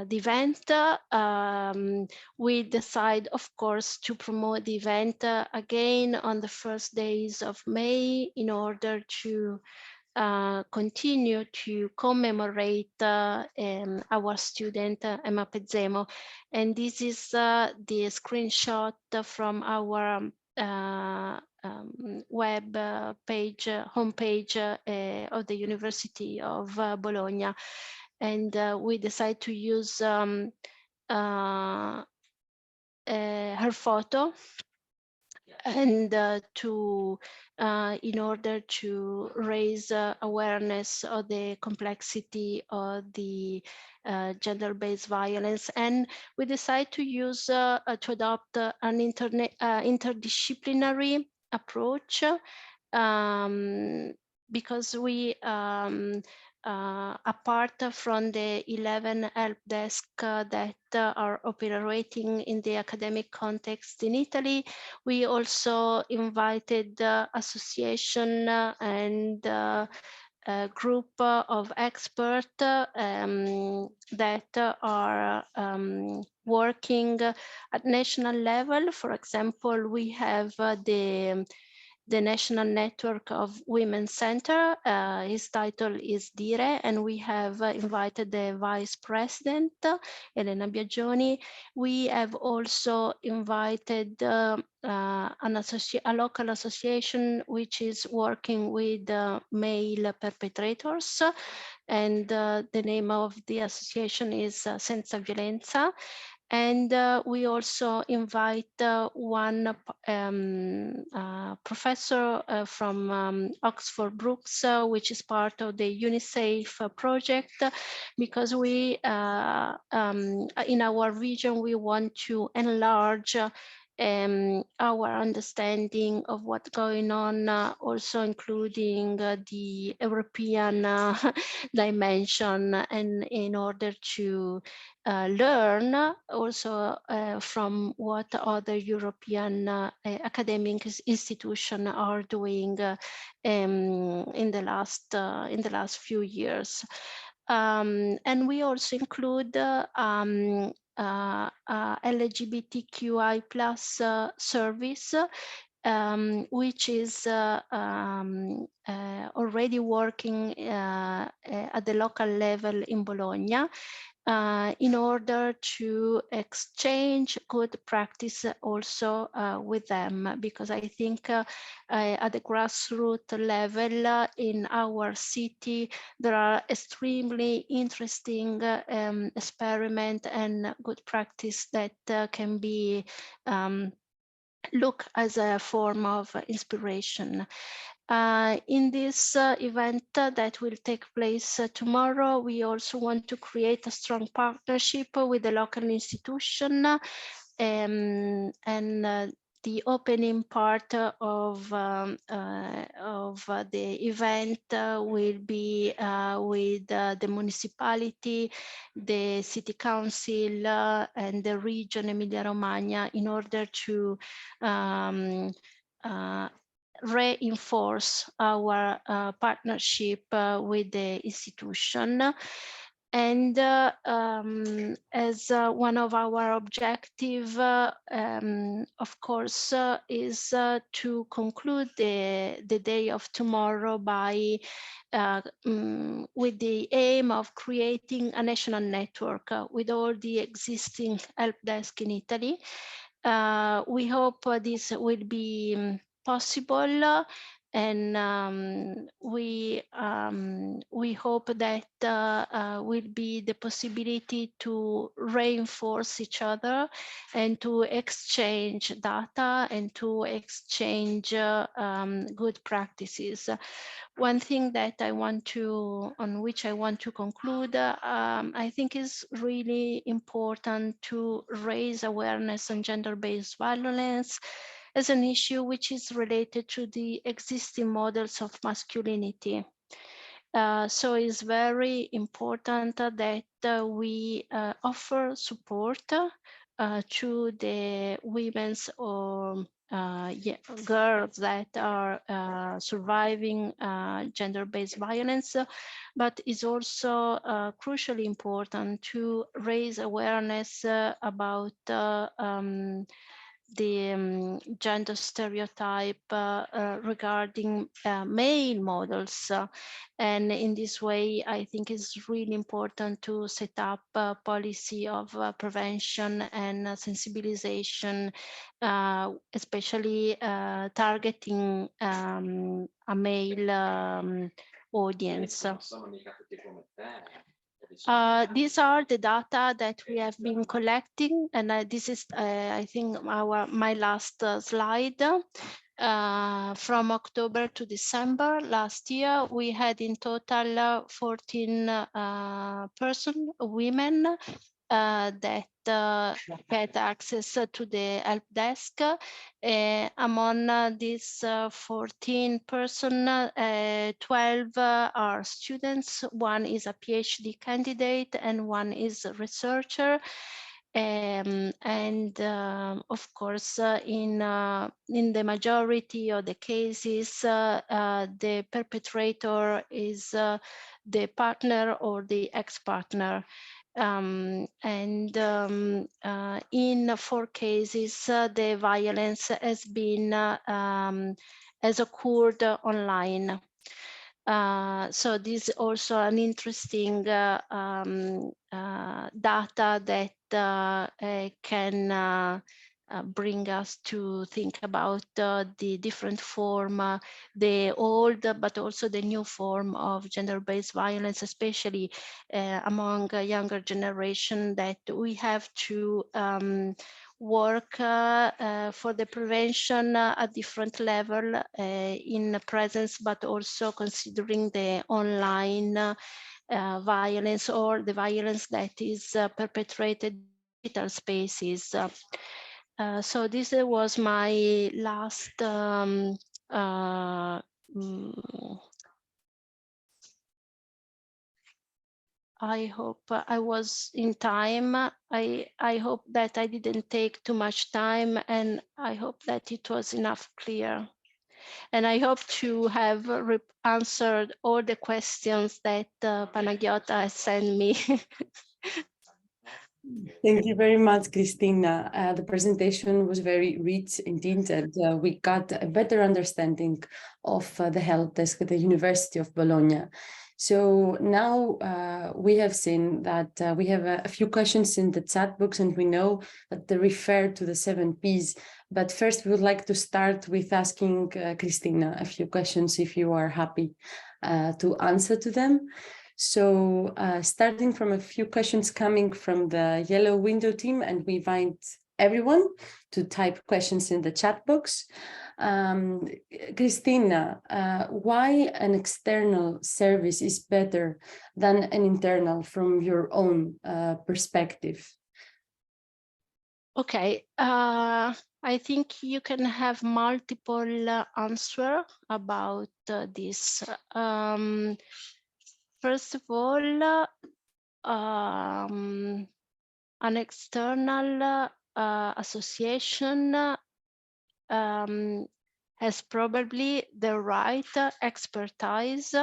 event. We decide, of course, to promote the event again on the first days of May in order to continue to commemorate our student Emma Pezzemo. And this is the screenshot from our web page, homepage of the University of Bologna. And we decide to use her photo and in order to raise awareness of the complexity of the gender-based violence. And we decided to use to adopt an interdisciplinary approach, because we apart from the 11 help desks that are operating in the academic context in Italy, we also invited association and a group of experts that are working at national level. For example, we have the National Network of Women's Center. His title is Dire, and we have invited the Vice President, Elena Biagioni. We have also invited a local association which is working with male perpetrators, and the name of the association is Senza Violenza. And we also invite one professor from Oxford Brookes, which is part of the UniSAFE project, because we, in our region, we want to enlarge our understanding of what's going on, also including the European dimension, and in order to learn also from what other European academic institutions are doing in the last few years. And we also include LGBTQI plus service, which is already working at the local level in Bologna, in order to exchange good practice also with them, because I think at the grassroots level in our city, there are extremely interesting experiment and good practice that can be look as a form of inspiration. In this event that will take place tomorrow, we also want to create a strong partnership with the local institution, and the opening part of the event will be with the municipality, the city council, and the region Emilia-Romagna, in order to reinforce our partnership with the institution. And as one of our objectives, of course, is to conclude the day of tomorrow by with the aim of creating a national network with all the existing help desk in Italy. We hope this will be possible, and we hope that will be the possibility to reinforce each other and to exchange data and to exchange good practices. One thing that on which I want to conclude, I think is really important to raise awareness on gender-based violence as an issue which is related to the existing models of masculinity. So it's very important that we offer support to the women's or girls that are surviving gender-based violence, but it's also crucially important to raise awareness about the gender stereotype regarding male models. And in this way, I think it's really important to set up a policy of prevention and sensibilization, especially targeting a male audience. These are the data that we have been collecting, and this is, I think, my last slide. From October to December last year, we had in total 14 women that had access to the help desk. Among these 14 persons, 12 are students, one is a PhD candidate, and one is a researcher. Of course, in the majority of the cases, the perpetrator is the partner or the ex-partner. In 4 cases, the violence has occurred online. So this is also an interesting data that can bring us to think about the different form, the old but also the new form of gender-based violence, especially among a younger generation, that we have to work for the prevention at different level in presence, but also considering the online violence or the violence that is perpetrated in digital spaces. So this was my last I hope I was in time. I hope that I didn't take too much time, and I hope that it was enough clear. And I hope to have answered all the questions that Panagiota has sent me. Thank you very much, Cristina. The presentation was very rich indeed, and we got a better understanding of the help desk at the University of Bologna. So now we have seen that we have a few questions in the chat box, and we know that they refer to the 7 Ps. But first, we would like to start with asking Cristina a few questions, if you are happy to answer to them. So starting from a few questions coming from the Yellow Window team, and we invite everyone to type questions in the chat box. Cristina, why an external service is better than an internal from your own perspective? Okay, I think you can have multiple answers about this. First of all, an external association has probably the right expertise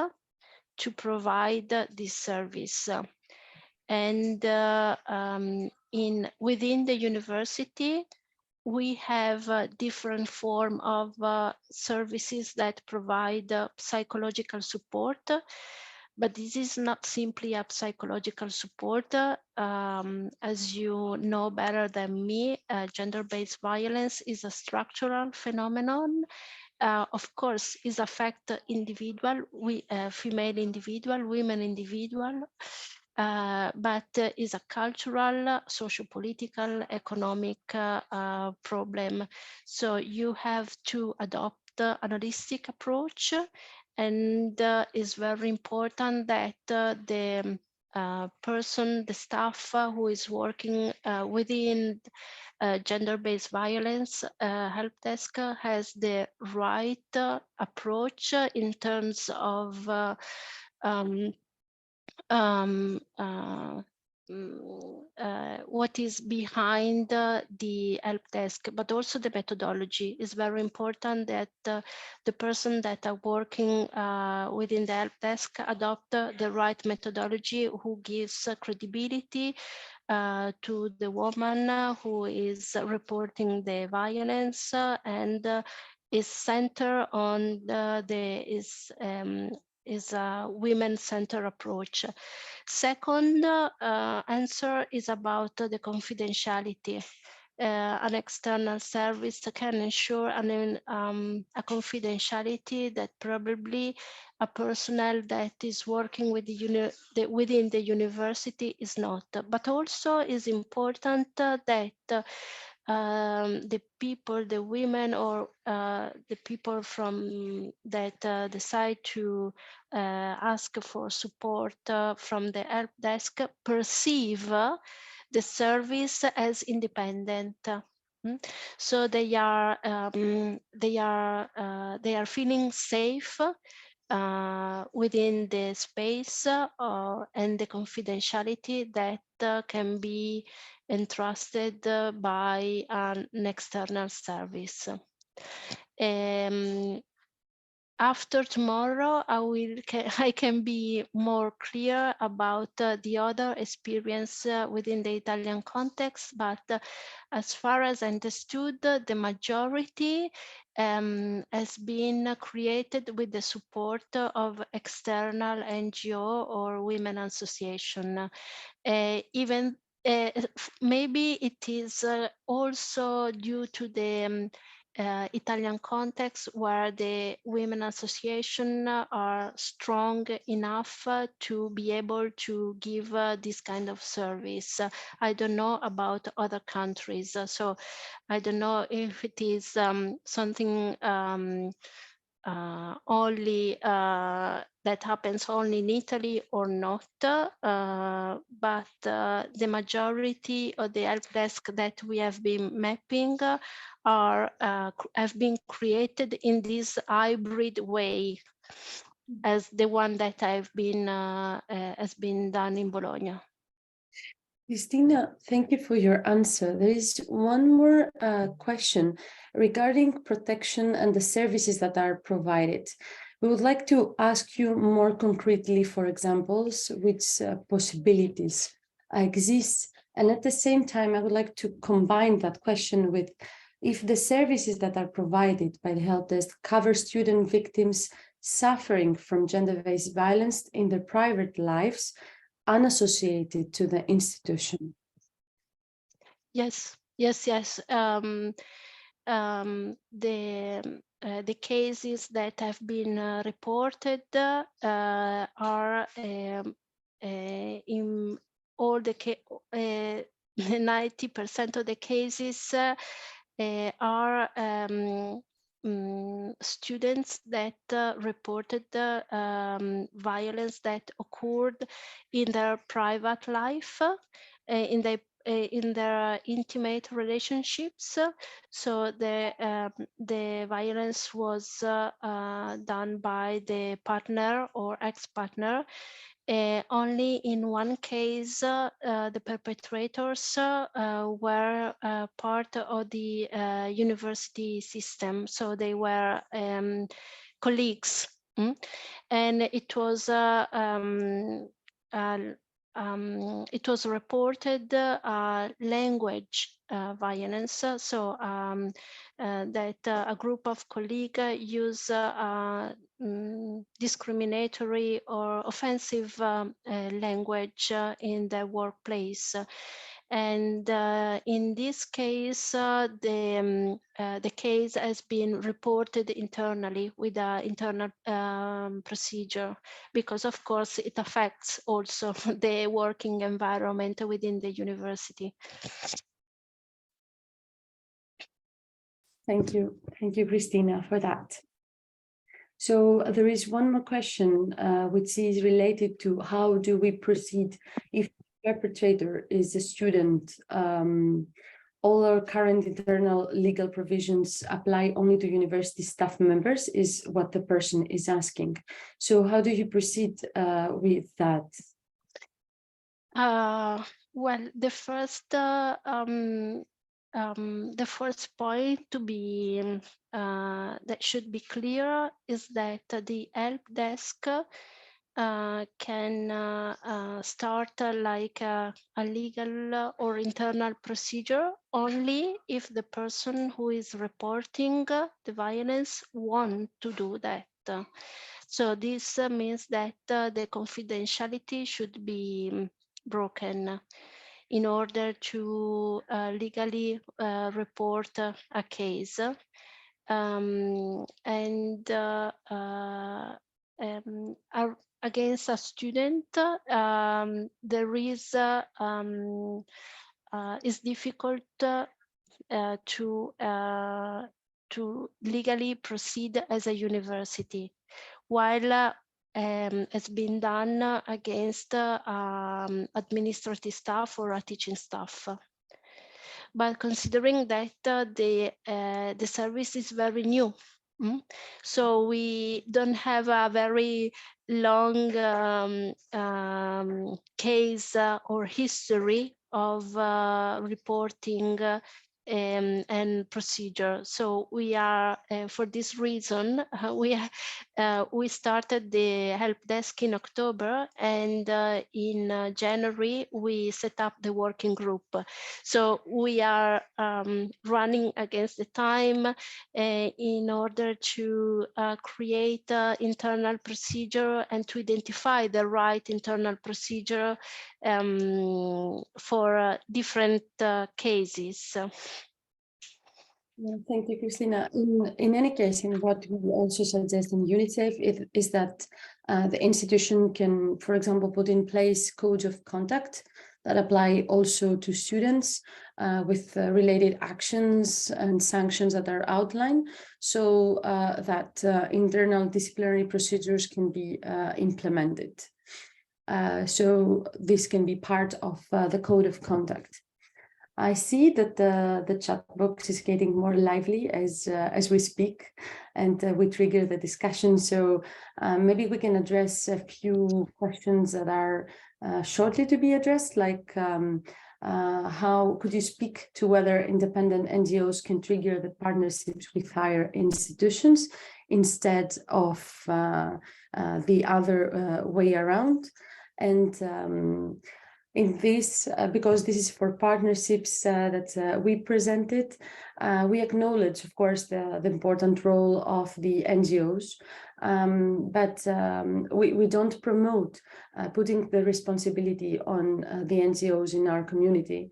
to provide this service. And within the university, we have different form of services that provide psychological support. But this is not simply a psychological support. As you know better than me, gender-based violence is a structural phenomenon. Of course, it affects individual, female individual, women individual, but is a cultural, socio-political, economic problem. So you have to adopt an holistic approach, and it's very important that the person, the staff who is working within gender-based violence help desk has the right approach in terms of what is behind the help desk, but also the methodology. Is very important that the person that are working within the help desk adopt the right methodology, who gives credibility to the woman who is reporting the violence, and is centered on is a women-centered approach. Second answer is about the confidentiality. an external service can ensure a confidentiality that probably a personnel that is working with within the university is not. But also is important that the people, the women, or the people from that decide to ask for support from the help desk perceive the service as independent. So they are feeling safe within the space and the confidentiality that can be entrusted by an external service. After tomorrow, I can be more clear about the other experience within the Italian context, but as far as I understood, the majority has been created with the support of external NGO or women association. Even maybe it is also due to the Italian context where the women association are strong enough to be able to give this kind of service. I don't know about other countries, so I don't know if it is something only that happens only in Italy or not, but the majority of the help desk that we have been mapping have been created in this hybrid way, as the one that has been done in Bologna. Cristina, thank you for your answer. There is one more question regarding protection and the services that are provided. We would like to ask you more concretely for examples, which possibilities exist. And at the same time, I would like to combine that question with if the services that are provided by the help desk cover student victims suffering from gender-based violence in their private lives, unassociated to the institution. Yes. The cases that have been reported are in all the 90% of the cases are students that reported violence that occurred in their private life, in their intimate relationships. So the violence was done by the partner or ex-partner. Only in one case, the perpetrators were part of the university system, so they were colleagues, and it was reported language violence, so that a group of colleagues use discriminatory or offensive language in their workplace. And in this case, the case has been reported internally with an internal procedure, because of course it affects also the working environment within the university. Thank you, Cristina, for that. So there is one more question, which is related to how do we proceed if the perpetrator is a student. All our current internal legal provisions apply only to university staff members, is what the person is asking. So how do you proceed with that? Well, the first point to be that should be clear is that the help desk can start like a legal or internal procedure only if the person who is reporting the violence wants to do that. So this means that the confidentiality should be broken. in order to legally report a case. Against a student, there is it's difficult to legally proceed as a university, while has been done against administrative staff or a teaching staff. But considering that the service is very new, so we don't have a very long case or history of reporting and procedure. So we are, for this reason, we started the help desk in October, and in January we set up the working group. So we are running against the time in order to create internal procedure and to identify the right internal procedure for different cases. Thank you, Cristina. In any case, in what we also suggest in UniSAFE is that the institution can, for example, put in place codes of conduct that apply also to students with related actions and sanctions that are outlined, so that internal disciplinary procedures can be implemented. So this can be part of the code of conduct. I see that the chat box is getting more lively as we speak, and we trigger the discussion. So maybe we can address a few questions that are shortly to be addressed, like how could you speak to whether independent NGOs can trigger the partnerships with higher institutions instead of the other way around? And in this, because this is for partnerships that we presented, we acknowledge, of course, the important role of the NGOs, but we don't promote putting the responsibility on the NGOs in our community.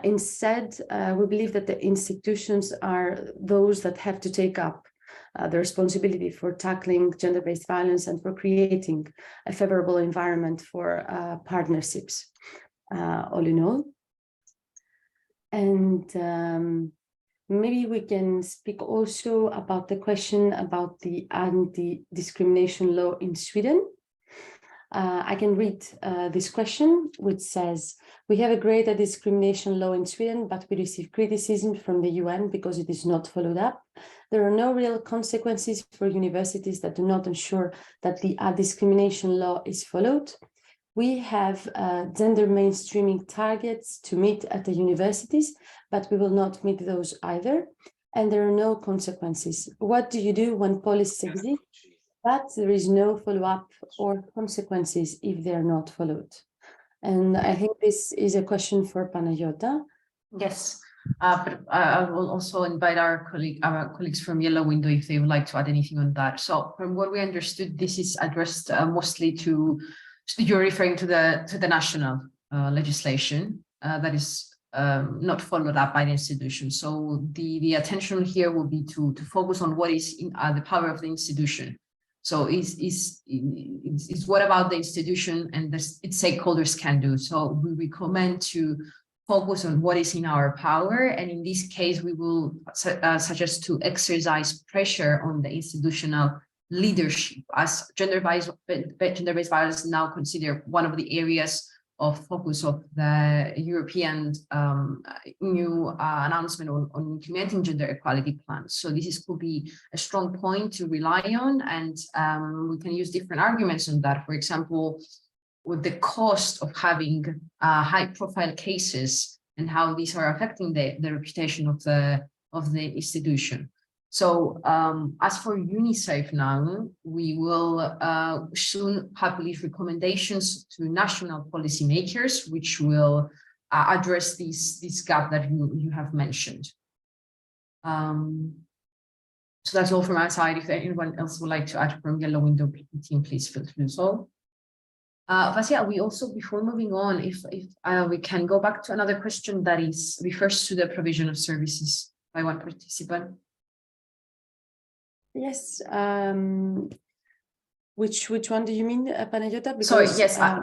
Instead, we believe that the institutions are those that have to take up the responsibility for tackling gender-based violence and for creating a favorable environment for partnerships, all in all. And maybe we can speak also about the question about the anti-discrimination law in Sweden. I can read this question, which says, we have a greater discrimination law in Sweden, but we receive criticism from the UN because it is not followed up. There are no real consequences for universities that do not ensure that the discrimination law is followed. We have gender mainstreaming targets to meet at the universities, but we will not meet those either. And there are no consequences. What do you do when policies exist, but there is no follow-up or consequences if they are not followed? And I think this is a question for Panayota. Yes, but I will also invite our colleagues from Yellow Window if they would like to add anything on that. So from what we understood, this is addressed mostly to, you're referring to the national legislation that is not followed up by the institution. So the attention here will be to focus on what is in the power of the institution. So is what about the institution and its stakeholders can do. So we recommend to focus on what is in our power. And in this case, we will suggest to exercise pressure on the institutional leadership, as gender-based violence now considered one of the areas of focus of the European new announcement on implementing gender equality plans. So this could be a strong point to rely on, and we can use different arguments on that. For example, with the cost of having high-profile cases and how these are affecting the reputation of the institution. So as for UniSAFE now, we will soon publish recommendations to national policymakers, which will address this gap that you have mentioned. So that's all from our side. If anyone else would like to add from Yellow Window team, please feel free to do so. Vasia, we also, before moving on, if we can go back to another question that refers to the provision of services by one participant. Yes. Which one do you mean, Panayota? Because, sorry, yes, I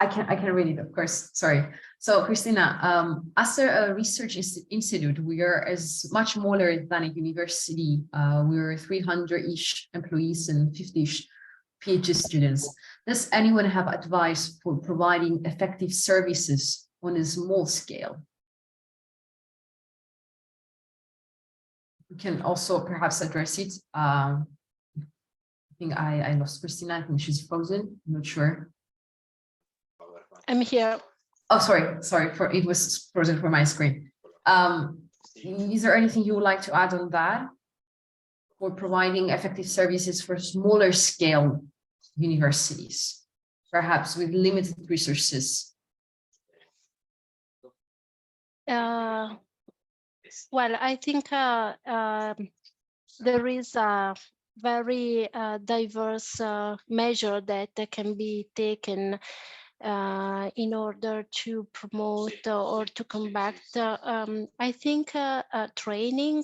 can read it, of course. Sorry. So, Cristina, as a research institute, we are as much smaller than a university. We're 300-ish employees and 50-ish PhD students. Does anyone have advice for providing effective services on a small scale? We can also perhaps address it. I think I lost Cristina. I think she's frozen. I'm not sure. I'm here. Oh, sorry. It was frozen for my screen. Is there anything you would like to add on that for providing effective services for smaller scale universities, perhaps with limited resources? Well, I think there is a very diverse measure that can be taken in order to promote or to combat. I think training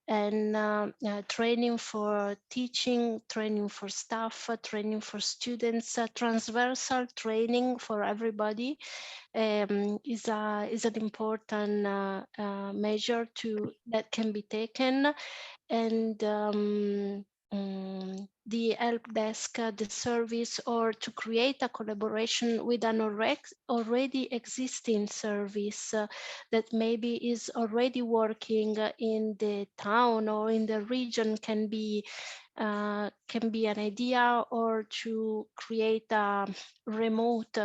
and training for teaching, training for staff, training for students, transversal training for everybody is an important measure that can be taken. And the help desk, the service, or to create a collaboration with an already existing service that maybe is already working in the town or in the region can be an idea, or to create a remote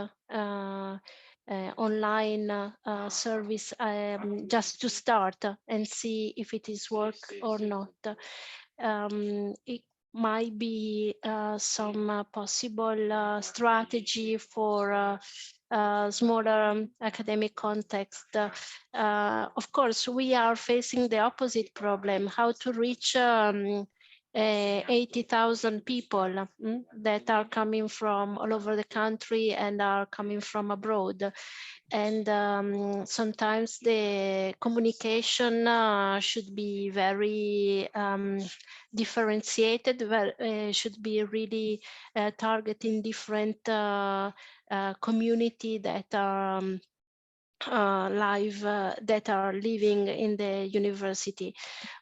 online service just to start and see if it is work or not. It might be some possible strategy for smaller academic context. Of course, we are facing the opposite problem, how to reach 80,000 people that are coming from all over the country and are coming from abroad. And sometimes the communication should be very differentiated, should be really targeting different community that are that are living in the university.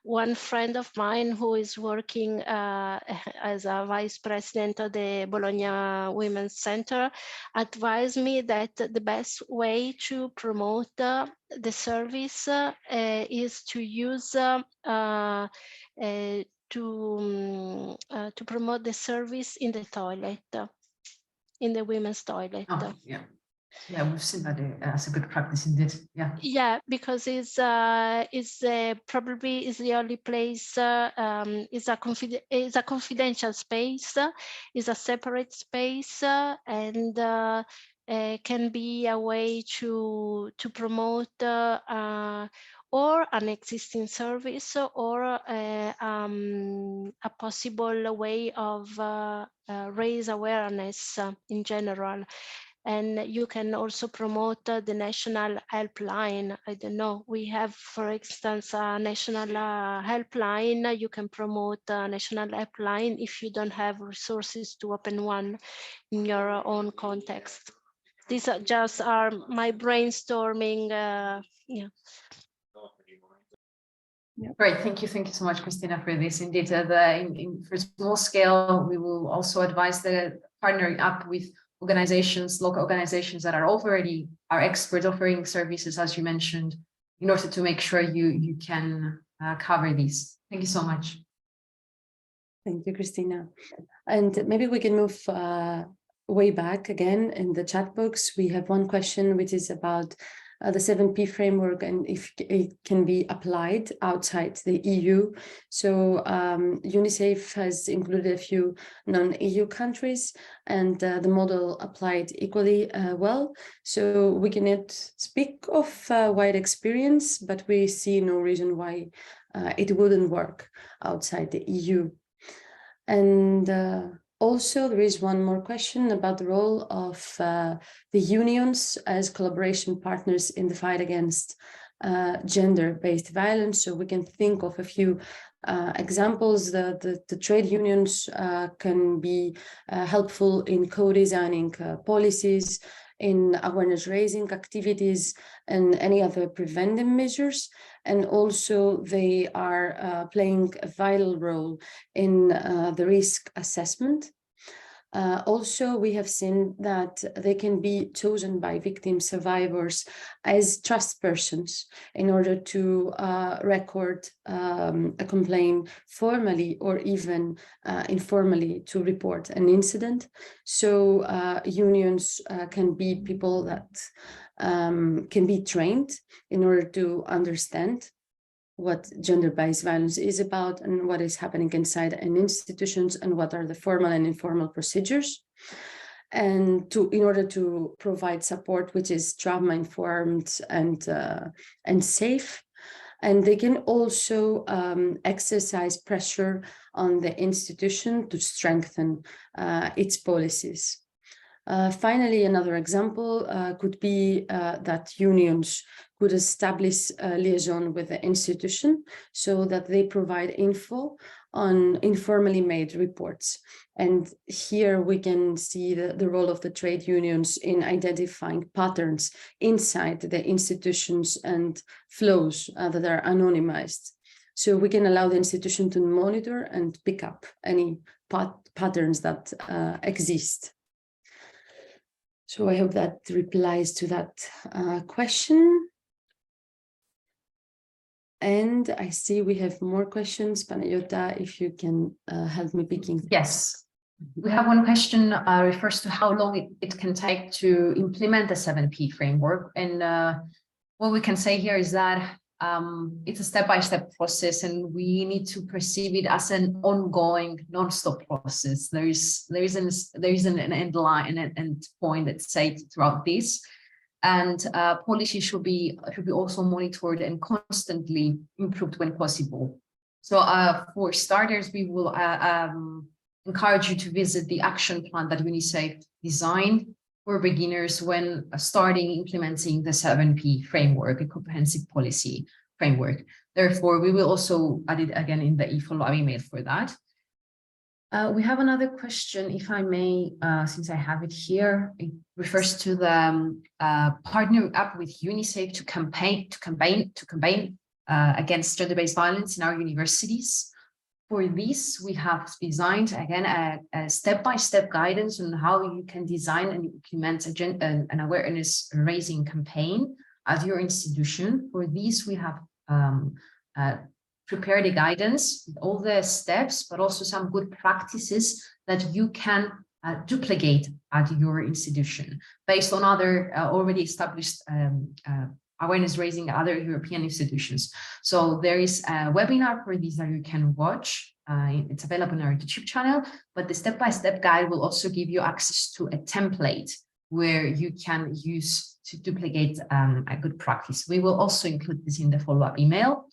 One friend of mine who is working as a vice president of the Bologna Women's Center advised me that the best way to promote the service is to use to promote the service in the toilet, in the women's toilet. Oh, yeah. Yeah, we've seen that as a good practice indeed. Yeah. Yeah, because it's probably is the only place. Is a confidential space. Is a separate space, and can be a way to promote or an existing service, or a possible way of raise awareness in general. And you can also promote the national helpline. I don't know, we have, for instance, a national helpline. You can promote a national helpline if you don't have resources to open one in your own context. These are just my brainstorming. Yeah. Great, thank you so much, Cristina, for this. Indeed, for small scale, we will also advise that partnering up with organizations, local organizations that are experts offering services, as you mentioned, in order to make sure you can cover these. Thank you so much. Thank you, Cristina. And maybe we can move way back again in the chat box. We have one question, which is about the 7P framework and if it can be applied outside the EU. So UniSAFE has included a few non-EU countries, and the model applied equally well. So we cannot speak of wide experience, but we see no reason why it wouldn't work outside the EU. And Also, there is one more question about the role of the unions as collaboration partners in the fight against gender-based violence. So we can think of a few examples. The trade unions can be helpful in co-designing policies, in awareness raising activities, and any other preventive measures. And also they are playing a vital role in the risk assessment. Also, we have seen that they can be chosen by victim survivors as trust persons in order to record a complaint formally or even informally to report an incident. So unions can be people that can be trained in order to understand what gender-based violence is about and what is happening inside an institutions and what are the formal and informal procedures, and in order to provide support which is trauma-informed and safe. And they can also exercise pressure on the institution to strengthen its policies. Finally, another example could be that unions could establish a liaison with the institution so that they provide info on informally made reports. And here we can see the role of the trade unions in identifying patterns inside the institutions and flows that are anonymized. So we can allow the institution to monitor and pick up any patterns that exist. So I hope that replies to that question. And I see we have more questions. Panayota, if you can help me picking. Yes, we have one question refers to how long it can take to implement the 7P framework. And what we can say here is that it's a step-by-step process, and we need to perceive it as an ongoing, non-stop process. There is an end line and end point that's set throughout this, and policy should be also monitored and constantly improved when possible. So for starters, we will encourage you to visit the action plan that UniSAFE designed for beginners when starting implementing the 7P framework, a comprehensive policy framework. Therefore, we will also add it again in the follow-up email for that. We have another question, if I may, since I have it here. It refers to the partner up with UniSAFE to campaign against gender-based violence in our universities. For this, we have designed, again, a step-by-step guidance on how you can design and implement an awareness-raising campaign at your institution. For this, we have prepared a guidance with all the steps, but also some good practices that you can duplicate at your institution based on other already established awareness raising other European institutions. So there is a webinar for this that you can watch. It's available on our YouTube channel, but the step-by-step guide will also give you access to a template where you can use to duplicate a good practice. We will also include this in the follow-up email.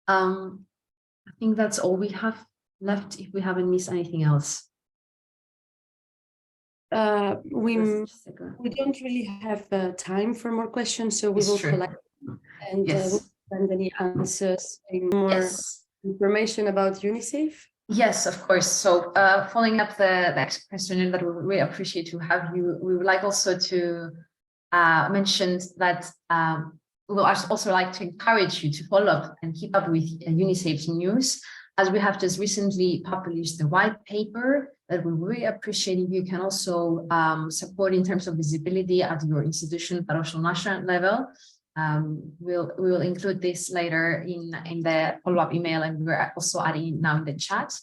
I think that's all we have left, if we haven't missed anything else. We don't really have time for more questions, so we will collect and we'll send any answers and more information about UniSAFE. Yes, of course. So following up the next question that we really appreciate to have you, we would like also to mention that we will also like to encourage you to follow up and keep up with UniSAFE's news, as we have just recently published the white paper that we really appreciate if you can also support in terms of visibility at your institution, but also national level. We will include this later in the follow-up email, and we're also adding now in the chat.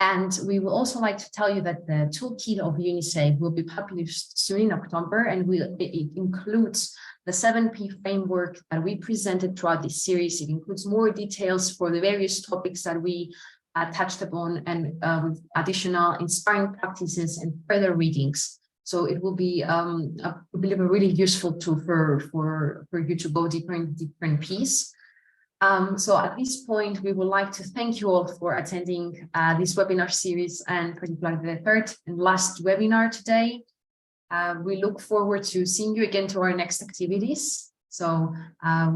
And we will also like to tell you that the toolkit of UniSAFE will be published soon in October, and it includes the 7P framework that we presented throughout this series. It includes more details for the various topics that we touched upon, and with additional inspiring practices and further readings. So it will be, I believe, a really useful tool for you to go deeper in different pieces. So at this point, we would like to thank you all for attending this webinar series, and particularly the third and last webinar today. We look forward to seeing you again to our next activities. So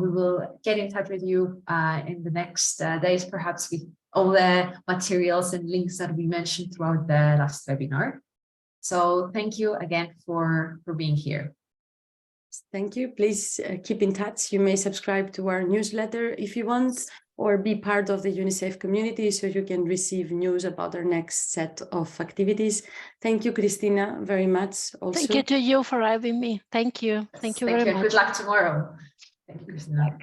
we will get in touch with you in the next days, perhaps with all the materials and links that we mentioned throughout the last webinar. So thank you again for being here. Thank you. Please keep in touch. You may subscribe to our newsletter if you want, or be part of the UniSAFE community so you can receive news about our next set of activities. Thank you, Cristina, very much. Also. Thank you to you for having me. Thank you. Thank you very much. Good luck tomorrow. Thank you, Cristina.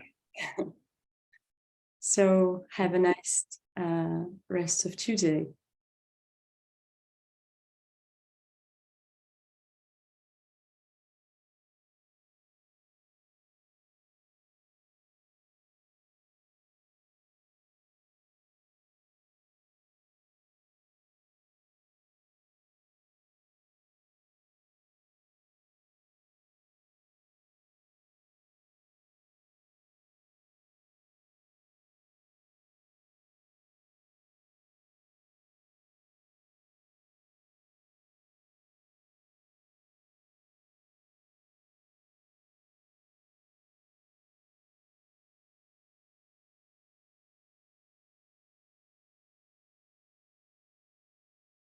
So have a nice rest of Tuesday.